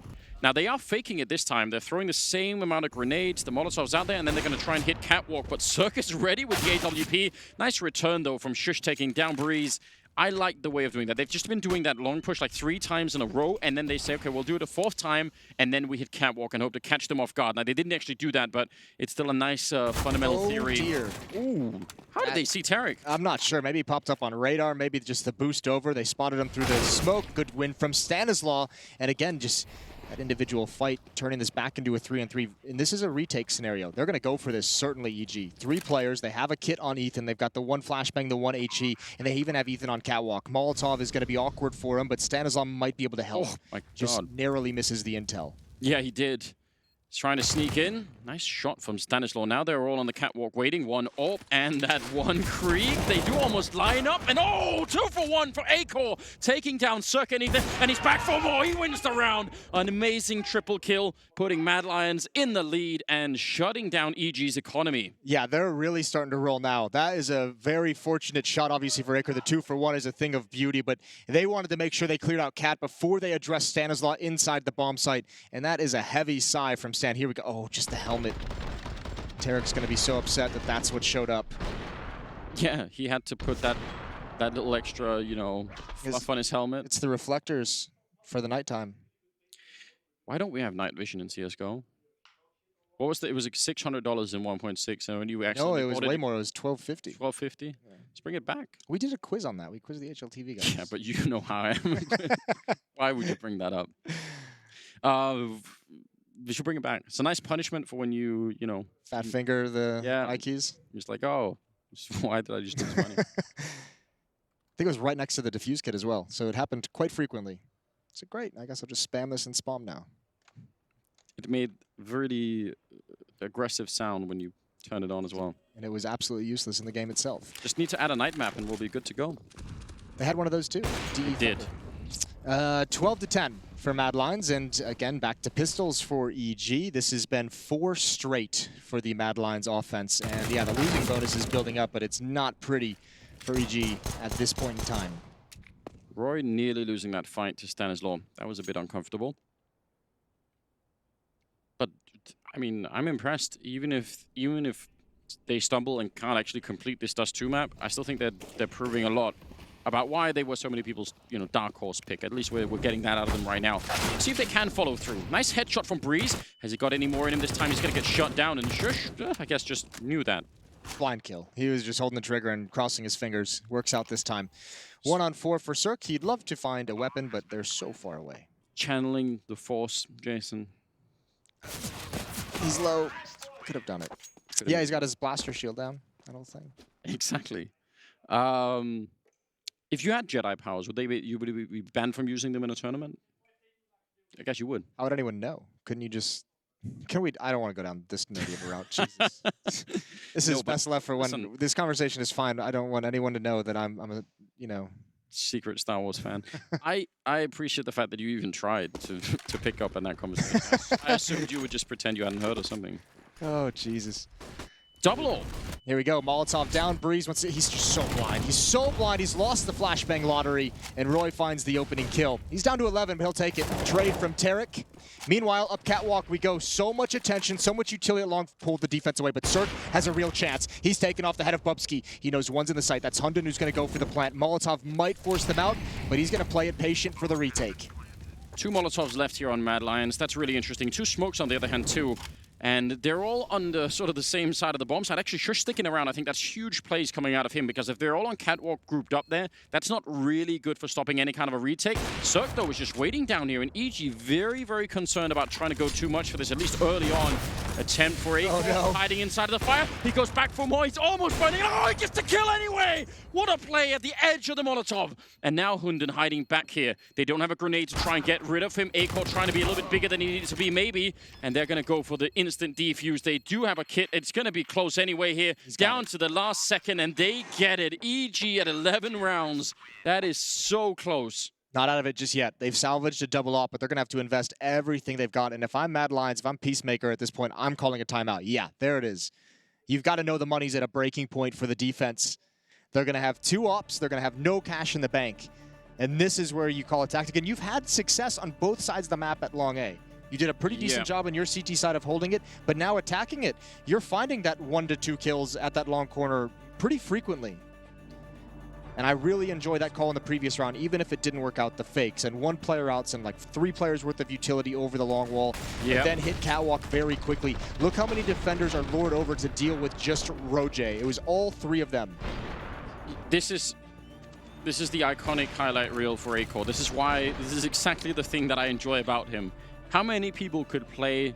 Now, they are faking it this time. They're throwing the same amount of grenades, the Molotovs out there, and then they're going to try and hit Catwalk. But Circus ready with the AWP. Nice return, though, from Shush taking down Breeze. I like the way of doing that. They've just been doing that long push like 3 times in a row, and then they say, okay, we'll do it a 4th time, and then we hit catwalk and hope to catch them off guard. Now, they didn't actually do that, but it's still a nice fundamental theory. Dear. Ooh. How did they see Tarek? I'm not sure. Maybe he popped up on radar. Maybe just the boost over. They spotted him through the smoke. Good win from Stanislaw. And again, just that individual fight, turning this back into a 3-on-3. And this is a retake scenario. They're going to go for this, certainly, EG. 3 players. They have a kit on Ethan. They've got the 1 flashbang, the 1 HE, and they even have Ethan on catwalk. Molotov is going to be awkward for him, but Stanislaw might be able to help. Oh, my Just God. narrowly misses the intel. Yeah, he did. He's trying to sneak in. Nice shot from Stanislaw. Now they're all on the catwalk waiting. 1 AWP and that 1 Krieg. They do almost line up. And oh, 2 for 1 for Acor. Taking down Cirque and Ethan. And he's back for more. He wins the round. An amazing triple kill, putting Mad Lions in the lead and shutting down EG's economy. Yeah, they're really starting to roll now. That is a very fortunate shot, obviously, for Acor. The 2 for 1 is a thing of beauty, but they wanted to make sure they cleared out Cat before they addressed Stanislaw inside the bomb site. And that is a heavy sigh from Stan. Here we go. Oh, just the helmet. Tarek's going to be so upset that that's what showed up. Yeah, he had to put that little extra, you know, fluff on his helmet. It's the reflectors for the nighttime. Why don't we have night vision in CSGO? What was it was like $600 in 1.6, and when you actually No, it was bought way more. It was $12.50. $12.50. Let's bring it back. We did a quiz on that. We quizzed the HLTV guys. Yeah, but you know how I am. Why would you bring that up? We should bring it back. It's a nice punishment for when you know... Fat finger the Yeah. Nikes. Just like, oh, why did I just lose money? I think it was right next to the diffuse kit as well, so it happened quite frequently. So great. I guess I'll just spam this and spam now. It made really aggressive sound when you turn it on as well. And it was absolutely useless in the game itself. Just need to add a night map and we'll be good to go. They had one of those too. DE Did. 12-10 for Mad Lions, and again, back to pistols for EG. This has been 4 straight for the Mad Lions offense, and yeah, the losing bonus is building up, but it's not pretty for EG at this point in time. Roy nearly losing that fight to Stanislaw. That was a bit uncomfortable. But, I mean, I'm impressed. Even if they stumble and can't actually complete this Dust 2 map, I still think they're proving a lot about why they were so many people's, you know, dark horse pick. At least we're getting that out of them right now. See if they can follow through. Nice headshot from Breeze. Has he got any more in him this time? He's going to get shut down, and Shush, I guess, just knew that. Blind kill. He was just holding the trigger and crossing his fingers. Works out this time. 1-on-4 for Cirque. He'd love to find a weapon, but they're so far away. Channeling the Force, Jason. He's low. Could have done it. Yeah, he's got his blaster shield down. That whole thing. Exactly. If you had Jedi powers, would you be banned from using them in a tournament? I guess you would. How would anyone know? Couldn't you just... Can we... I don't want to go down this nerdy of a route. Jesus. This is No, but best left for when... listen. This conversation is fine. I don't want anyone to know that I'm a, you know... Secret Star Wars fan. I appreciate the fact that you even tried to pick up on that conversation. I assumed you would just pretend you hadn't heard or something. Oh, Jesus. Double ult. Here we go. Molotov down. Breeze wants to... He's just so blind. He's so blind. He's lost the flashbang lottery, and Roy finds the opening kill. He's down to 11, but he'll take it. Trade from Tarek. Meanwhile, up catwalk we go. So much attention, so much utility at long, pulled the defense away, but Cirque has a real chance. He's taken off the head of Bubsky. He knows one's in the sight. That's Hunden who's going to go for the plant. Molotov might force them out, but he's going to play it patient for the retake. 2 Molotovs left here on Mad Lions. That's really interesting. 2 smokes on the other hand, too. And they're all on the sort of the same side of the bomb side. Actually, Shush sticking around, I think that's huge plays coming out of him, because if they're all on catwalk grouped up there, that's not really good for stopping any kind of a retake. Cirque, though, is just waiting down here, and EG very, very concerned about trying to go too much for this, at least early on. Attempt for Acor, no. hiding inside of the fire. He goes back for more. He's almost finding it. Oh, he gets the kill anyway! What a play at the edge of the Molotov. And now Hunden hiding back here. They don't have a grenade to try and get rid of him. Acor trying to be a little bit bigger than he needed to be, maybe. And they're going to go for the instant defuse. They do have a kit. It's going to be close anyway here. Down to the last second, and they get it. EG at 11 rounds. That is so close. Not out of it just yet. They've salvaged a double up, but they're going to have to invest everything they've got. And if I'm Mad Lions, if I'm Peacemaker at this point, I'm calling a timeout. Yeah, there it is. You've got to know the money's at a breaking point for the defense. They're going to have 2 ops. They're going to have no cash in the bank. And this is where you call a tactic. And you've had success on both sides of the map at Long A. You did a pretty decent job on your CT side of holding it, but now attacking it, you're finding that 1 to 2 kills at that long corner pretty frequently. And I really enjoy that call in the previous round, even if it didn't work out, the fakes. And 1 player out, and like 3 players worth of utility over the long wall. Yep. And then hit Catwalk very quickly. Look how many defenders are lured over to deal with just Roje. It was all 3 of them. This is the iconic highlight reel for Acor. This is exactly the thing that I enjoy about him. How many people could play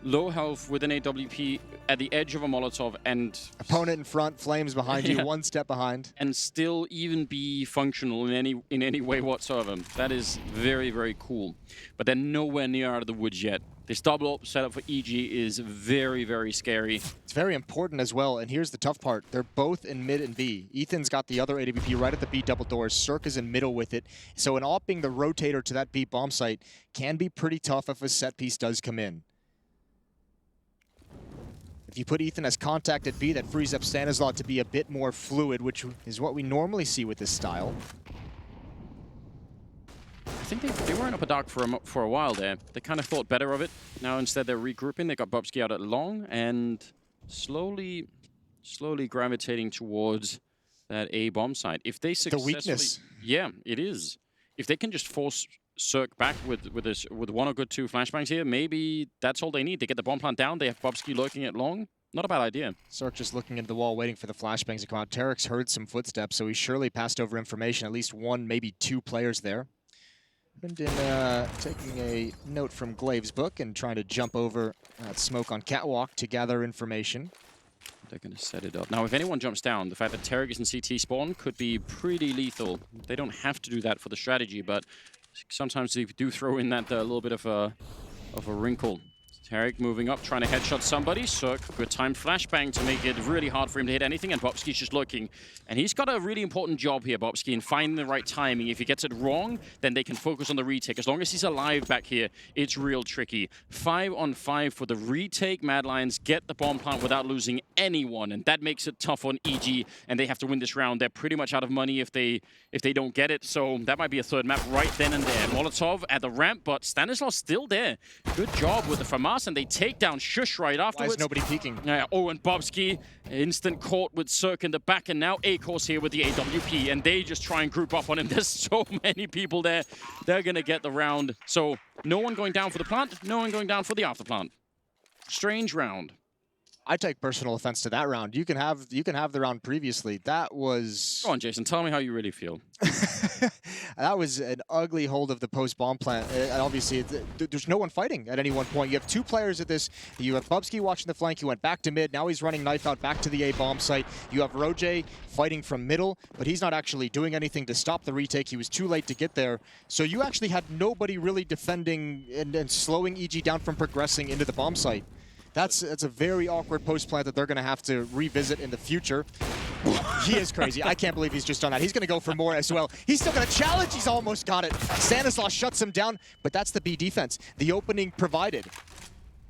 low health with an AWP at the edge of a Molotov and Opponent in front, flames behind you, Yeah. 1 step behind. and still even be functional in any way whatsoever? That is very, very cool. But they're nowhere near out of the woods yet. This double up setup for EG is very, very scary. It's very important as well, and here's the tough part. They're both in mid and B. Ethan's got the other AWP right at the B double doors. Cirque is in middle with it. So an AWP being the rotator to that B bomb site can be pretty tough if a set piece does come in. If you put Ethan as contact at B, that frees up Stanislaw to be a bit more fluid, which is what we normally see with this style. I think they weren't up a dark for a while there. They kind of thought better of it. Now instead they're regrouping. They got Bubsky out at long and slowly gravitating towards that A bomb site. If they successfully, weakness. Yeah, it is. If they can just force Cirque back with 1 or good 2 flashbangs here, maybe that's all they need. They get the bomb plant down. They have Bubsky lurking at long. Not a bad idea. Cirque just looking into the wall, waiting for the flashbangs to come out. Tarek's heard some footsteps, so he surely passed over information. At least 1, maybe 2 players there. Brendan taking a note from Glave's book and trying to jump over smoke on Catwalk to gather information. They're going to set it up. Now, if anyone jumps down, the fact that Tarek is in CT spawn could be pretty lethal. They don't have to do that for the strategy, but sometimes they do throw in that little bit of a wrinkle. Tarek moving up, trying to headshot somebody. Cirque, good time flashbang to make it really hard for him to hit anything, and Bobsky's just looking. And he's got a really important job here, Bobsky, in finding the right timing. If he gets it wrong, then they can focus on the retake. As long as he's alive back here, it's real tricky. 5 on 5 for the retake. Mad Lions get the bomb plant without losing anyone, and that makes it tough on EG, and they have to win this round. They're pretty much out of money if they don't get it, so that might be a 3rd map right then and there. Molotov at the ramp, but Stanislaw still there. Good job with the FAMAS, and they take down Shush right Why afterwards. is nobody peeking? Oh, and Bobsky, instant caught with Cirque in the back, and now Acor's here with the AWP, and they just try and group up on him. There's so many people there. They're going to get the round. So no one going down for the plant, no one going down for the after plant. Strange round. I take personal offense to that round. You can have the round previously. That was Go on, Jason, tell me how you really feel. that was an ugly hold of the post bomb plant. And obviously, there's no one fighting at any one point. You have 2 players at this. You have Bubsky watching the flank. He went back to mid. Now he's running knife out back to the A bomb site. You have Roje fighting from middle, but he's not actually doing anything to stop the retake. He was too late to get there. So you actually had nobody really defending and slowing EG down from progressing into the bomb site. That's a very awkward post plant that they're going to have to revisit in the future. He is crazy. I can't believe he's just done that. He's going to go for more as well. He's still going to challenge. He's almost got it. Stanislaw shuts him down, but that's the B defense. The opening provided.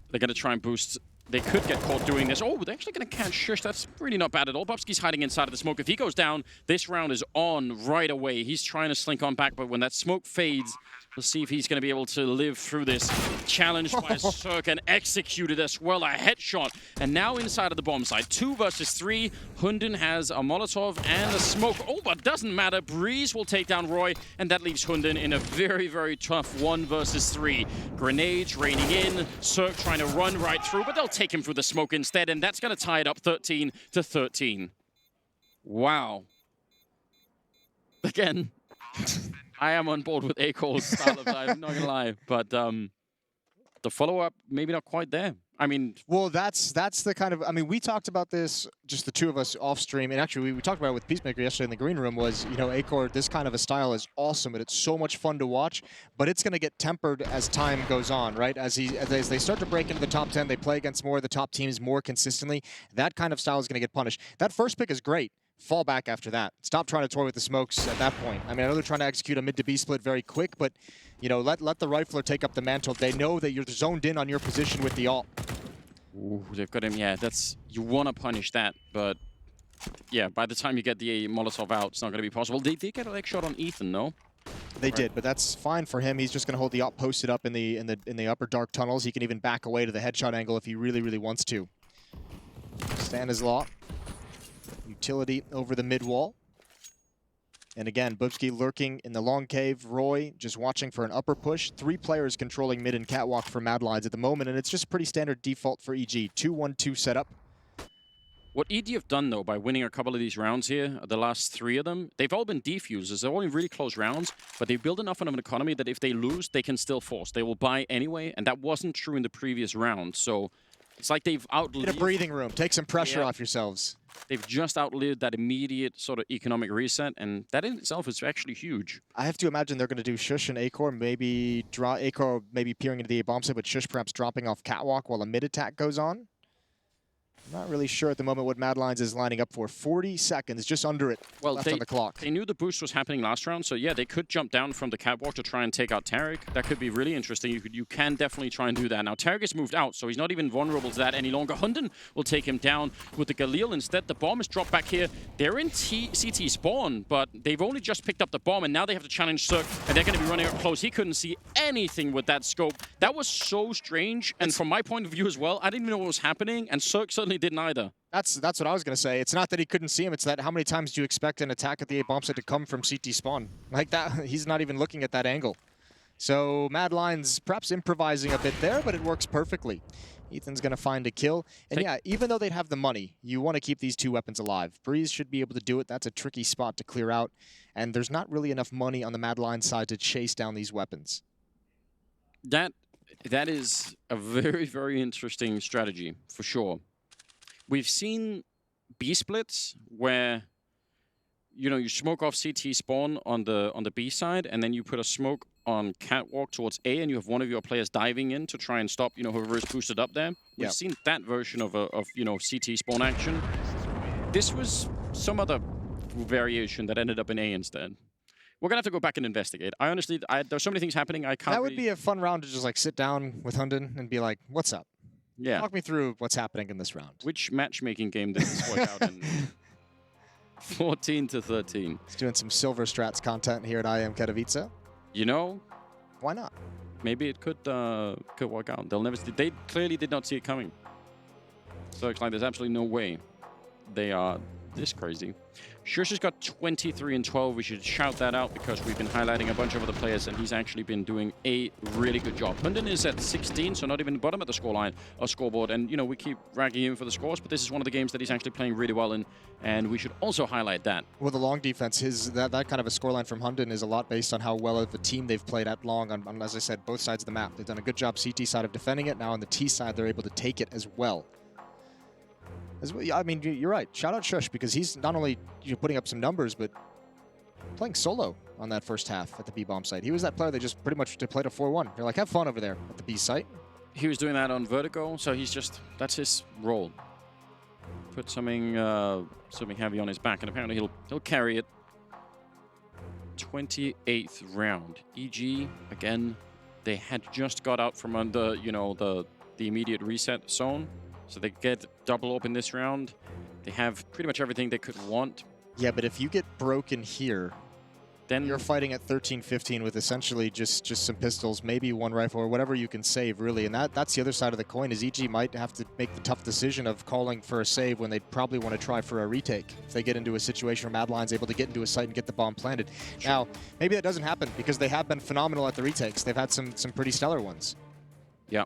They're going to try and boost. They could get caught doing this. Oh, they're actually going to catch Shush. That's really not bad at all. Bubsky's hiding inside of the smoke. If he goes down, this round is on right away. He's trying to slink on back, but when that smoke fades, we'll see if he's going to be able to live through this. Challenged by Cirque and executed as well. A headshot. And now inside of the bomb site. 2 versus 3. Hunden has a Molotov and a smoke. Oh, but doesn't matter. Breeze will take down Roy, and that leaves Hunden in a very, very tough 1 versus 3. Grenades raining in. Cirque trying to run right through, but they'll take him through the smoke instead, and that's going to tie it up 13-13. Wow. Again, I am on board with Acor's style of life, I'm not going to lie. But the follow-up, maybe not quite there. I mean... Well, that's the kind of... I mean, we talked about this, just the 2 of us off stream, and actually we talked about it with Peacemaker yesterday in the green room, was, you know, Acor, this kind of a style is awesome, and it's so much fun to watch, but it's going to get tempered as time goes on, right? As they start to break into the top 10, they play against more of the top teams more consistently, that kind of style is going to get punished. That first pick is great. Fall back after that. Stop trying to toy with the smokes at that point. I mean, I know they're trying to execute a mid to B split very quick, but, you know, let the rifler take up the mantle. They know that you're zoned in on your position with the alt. Ooh, they've got him. Yeah, that's... You want to punish that, but... Yeah, by the time you get the Molotov out, it's not going to be possible. They did get a leg shot on Ethan, no? They did, but that's fine for him. He's just going to hold the op posted up in the upper dark tunnels. He can even back away to the headshot angle if he really, really wants to. Stanislaw. Utility over the mid wall. And again, Bubsky lurking in the long cave. Roy just watching for an upper push. 3 players controlling mid and catwalk for Mad Lions at the moment, and it's just pretty standard default for EG. 2-1-2 setup. What EG have done, though, by winning a couple of these rounds here, the last 3 of them, they've all been defusers. They're all in really close rounds, but they've built enough of an economy that if they lose, they can still force. They will buy anyway, and that wasn't true in the previous round. So it's like they've outlived... Get a breathing room. Take some pressure Yeah. off yourselves. They've just outlived that immediate sort of economic reset, and that in itself is actually huge. I have to imagine they're going to do Shush and Acor, maybe draw Acor maybe peering into the A bomb site, but Shush perhaps dropping off catwalk while a mid attack goes on. I'm not really sure at the moment what Mad Lions is lining up for. 40 seconds, just under it, left on the clock. They knew the boost was happening last round, so yeah, they could jump down from the catwalk to try and take out Taric. That could be really interesting. You can definitely try and do that. Now, Taric has moved out, so he's not even vulnerable to that any longer. Hunden will take him down with the Galil instead. The bomb is dropped back here. They're in CT spawn, but they've only just picked up the bomb, and now they have to challenge Cirque, and they're going to be running up close. He couldn't see anything with that scope. That was so strange, and from my point of view as well, I didn't even know what was happening, and Cirque certainly didn't either. That's what I was going to say. It's not that he couldn't see him. It's that how many times do you expect an attack at the A bomb site to come from CT spawn? Like that, he's not even looking at that angle. So Mad Lions perhaps improvising a bit there, but it works perfectly. Ethan's going to find a kill. And yeah, even though they'd have the money, you want to keep these 2 weapons alive. Breeze should be able to do it. That's a tricky spot to clear out. And there's not really enough money on the Mad Lions side to chase down these weapons. That is a very, very interesting strategy, for sure. We've seen B splits where, you know, you smoke off CT spawn on the B side, and then you put a smoke on catwalk towards A, and you have one of your players diving in to try and stop, you know, whoever is boosted up there. We've seen that version of you know, CT spawn action. This was some other variation that ended up in A instead. We're gonna have to go back and investigate. I honestly, there's so many things happening. I can't. That would be a fun round to just like sit down with Hunden and be like, "What's up? Yeah. Walk me through what's happening in this round." Which matchmaking game did this work out in? 14-13. He's doing some Silver Strats content here at I Am Katowice. You know, Why not? maybe it could work out. They'll never. They clearly did not see it coming. So it's like there's absolutely no way they are this crazy. Shush has got 23 and 12. We should shout that out because we've been highlighting a bunch of other players, and he's actually been doing a really good job. Hunden is at 16, so not even the bottom of the scoreline or scoreboard. And, you know, we keep ragging him for the scores, but this is one of the games that he's actually playing really well in, and we should also highlight that. Well, the long defense, that kind of a scoreline from Hunden is a lot based on how well of a team they've played at long on, as I said, both sides of the map. They've done a good job CT side of defending it. Now on the T side, they're able to take it as well. I mean, you're right. Shout out Shush because he's not only putting up some numbers, but playing solo on that first half at the B bomb site. He was that player that just pretty much played a 4-1. They're like, have fun over there at the B site. He was doing that on Vertigo, so he's just, that's his role. Put something heavy on his back, and apparently he'll carry it. 28th round. EG, again, they had just got out from under, you know, the immediate reset zone. So they get double open this round. They have pretty much everything they could want. Yeah, but if you get broken here, Then you're fighting at 13-15 with essentially just some pistols, maybe one rifle or whatever you can save, really. And that's the other side of the coin, is EG might have to make the tough decision of calling for a save when they'd probably want to try for a retake if they get into a situation where Mad Lions able to get into a site and get the bomb planted. Sure. Now, maybe that doesn't happen because they have been phenomenal at the retakes. They've had some pretty stellar ones. Yeah,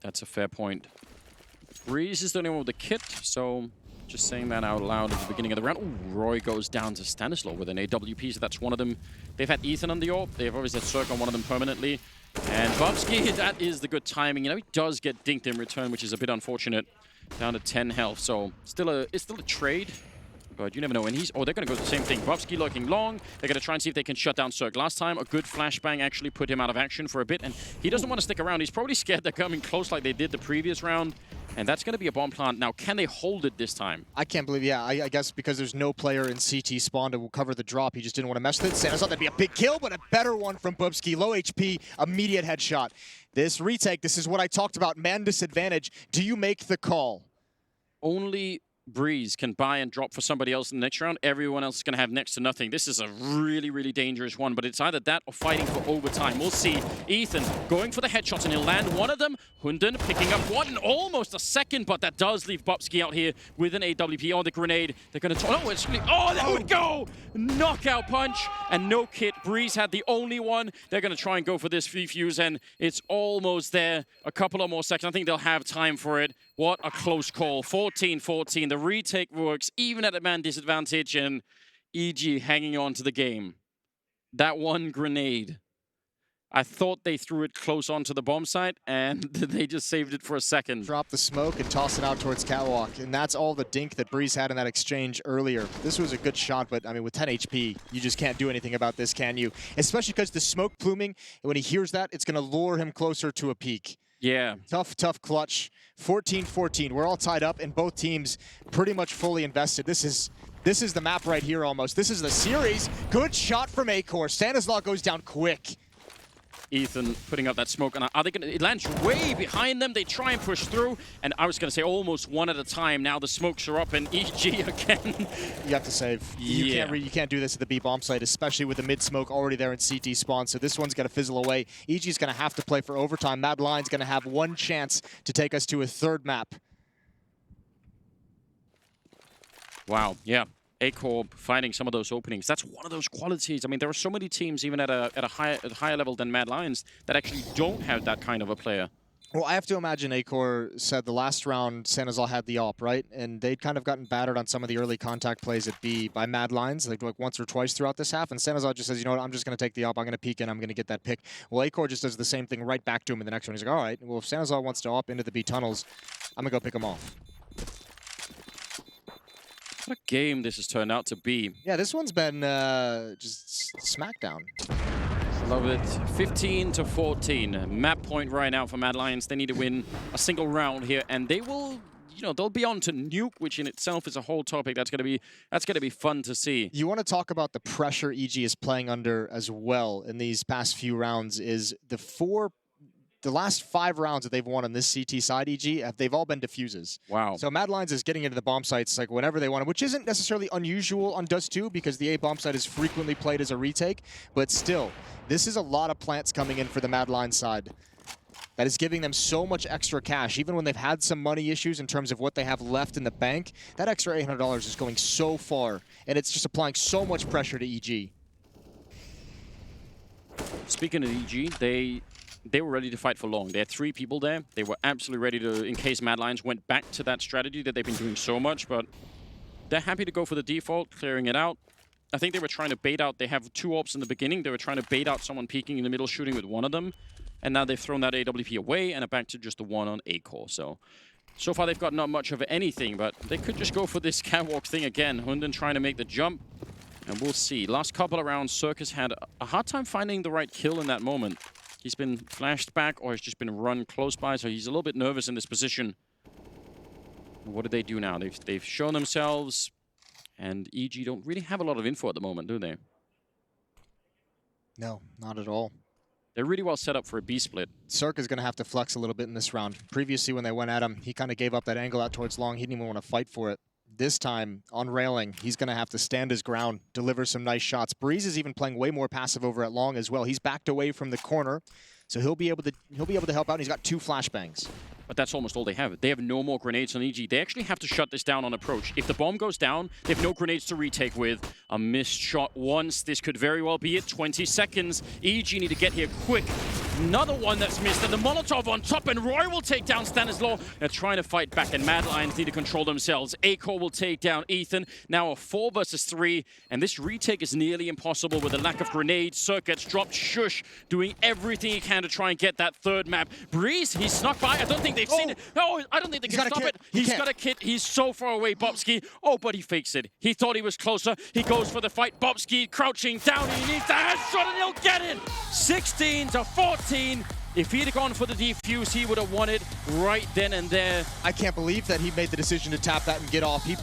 that's a fair point. Breeze is the only one with the kit, so just saying that out loud at the beginning of the round. Ooh, Roy goes down to Stanislaw with an AWP, so that's one of them. They've had Ethan on the AWP. They've always had Cirque on one of them permanently. And Bubsky, that is the good timing. You know, he does get dinked in return, which is a bit unfortunate. Down to 10 health, so it's still a trade. But you never know when he's... Oh, they're going to go the same thing. Bubsky looking long. They're going to try and see if they can shut down Cirque. Last time, a good flashbang actually put him out of action for a bit, and he doesn't want to stick around. He's probably scared they're coming close like they did the previous round, and that's going to be a bomb plant. Now, can they hold it this time? I can't believe, yeah, I guess because there's no player in CT spawn to cover the drop, he just didn't want to mess with it. Santa's thought that'd be a big kill, but a better one from Bubsky. Low HP, immediate headshot. This retake, this is what I talked about, man disadvantage. Do you make the call? Only Breeze can buy and drop for somebody else in the next round, everyone else is going to have next to nothing. This is a really, really dangerous one, but it's either that or fighting for overtime. We'll see. Ethan going for the headshots, and he'll land one of them. Hunden picking up one and almost a second, but that does leave Bubsky out here with an AWP on the grenade. They're going to... Oh, it's... Oh, there we go! Knockout punch, and no kit. Breeze had the only one. They're going to try and go for this defuse, and it's almost there. A couple of more seconds. I think they'll have time for it. What a close call. 14-14. The retake works even at a man disadvantage, and EG hanging on to the game. That one grenade. I thought they threw it close onto the bomb site, and they just saved it for a second. Drop the smoke and toss it out towards Catwalk. And that's all the dink that Breeze had in that exchange earlier. This was a good shot, but I mean, with 10 HP, you just can't do anything about this, can you? Especially because the smoke pluming, and when he hears that, it's going to lure him closer to a peak. Yeah. Tough clutch. 14-14. We're all tied up, and both teams pretty much fully invested. This is the map right here almost. This is the series. Good shot from Acor. Stanislaw goes down quick. Ethan putting up that smoke, and are they gonna? It lands way behind them. They try and push through, and I was gonna say almost one at a time. Now the smokes are up, and EG again. You have to save. Yeah. You can't do this at the B bomb site, especially with the mid smoke already there in CT spawn. So this one's gonna fizzle away. EG's gonna have to play for overtime. Mad Lion's gonna have one chance to take us to a third map. Wow. Yeah. Acor finding some of those openings. That's one of those qualities. I mean, there are so many teams, even at a higher level than Mad Lions, that actually don't have that kind of a player. Well, I have to imagine Acor said the last round Stanislaw had the op, right? And they'd kind of gotten battered on some of the early contact plays at B by Mad Lions, like once or twice throughout this half. And Stanislaw just says, you know what, I'm just going to take the op, I'm going to peek in, I'm going to get that pick. Well, Acor just does the same thing right back to him in the next one. He's like, all right, well, if Stanislaw wants to op into the B tunnels, I'm going to go pick him off. What a game this has turned out to be. Yeah, this one's been just smackdown. Love it. 15-14. Map point right now for Mad Lions. They need to win a single round here, and they will, you know, they'll be on to Nuke, which in itself is a whole topic. That's gonna be fun to see. You want to talk about the pressure EG is playing under as well in these past few rounds is the last 5 rounds that they've won on this CT side, EG, they've all been defuses. Wow. So Mad Lions is getting into the bomb sites like whenever they want it, which isn't necessarily unusual on Dust 2 because the A bomb site is frequently played as a retake, but still, this is a lot of plants coming in for the Mad Lions side. That is giving them so much extra cash. Even when they've had some money issues in terms of what they have left in the bank, that extra $800 is going so far, and it's just applying so much pressure to EG. Speaking of EG, they were ready to fight for long. They had 3 people there. They were absolutely ready to, in case Mad Lions went back to that strategy that they've been doing so much, but they're happy to go for the default, clearing it out. I think they were trying to bait out, they have 2 ops in the beginning. They were trying to bait out someone peeking in the middle, shooting with one of them. And now they've thrown that AWP away and are back to just the one on Acor. So far they've got not much of anything, but they could just go for this catwalk thing again. Hunden trying to make the jump, and we'll see. Last couple of rounds, Circus had a hard time finding the right kill in that moment. He's been flashed back or he's just been run close by, so he's a little bit nervous in this position. What do they do now? They've shown themselves, and EG don't really have a lot of info at the moment, do they? No, not at all. They're really well set up for a B split. Cirque is going to have to flex a little bit in this round. Previously, when they went at him, he kind of gave up that angle out towards long. He didn't even want to fight for it. This time, on railing, he's going to have to stand his ground, deliver some nice shots. Breeze is even playing way more passive over at long as well. He's backed away from the corner, so he'll be able to help out. And he's got 2 flashbangs. But that's almost all they have. They have no more grenades on EG. They actually have to shut this down on approach. If the bomb goes down, they have no grenades to retake with. A missed shot once. This could very well be it. 20 seconds. EG need to get here quick. Another one that's missed. And the Molotov on top. And Roy will take down Stanislaw. They're trying to fight back. And Mad Lions need to control themselves. Acor will take down Ethan. Now a 4 versus 3. And this retake is nearly impossible with the lack of grenades. Cirque gets dropped. Shush doing everything he can to try and get that 3rd map. Breeze, he snuck by. I don't think they've seen it. No, I don't think they can stop it. He's got a kit. He's so far away, Bubsky. Oh, but he fakes it. He thought he was closer. He goes for the fight. Bubsky crouching down. He needs the headshot, and he'll get it. 16-14. If he'd have gone for the defuse, he would have won it right then and there. I can't believe that he made the decision to tap that and get off. He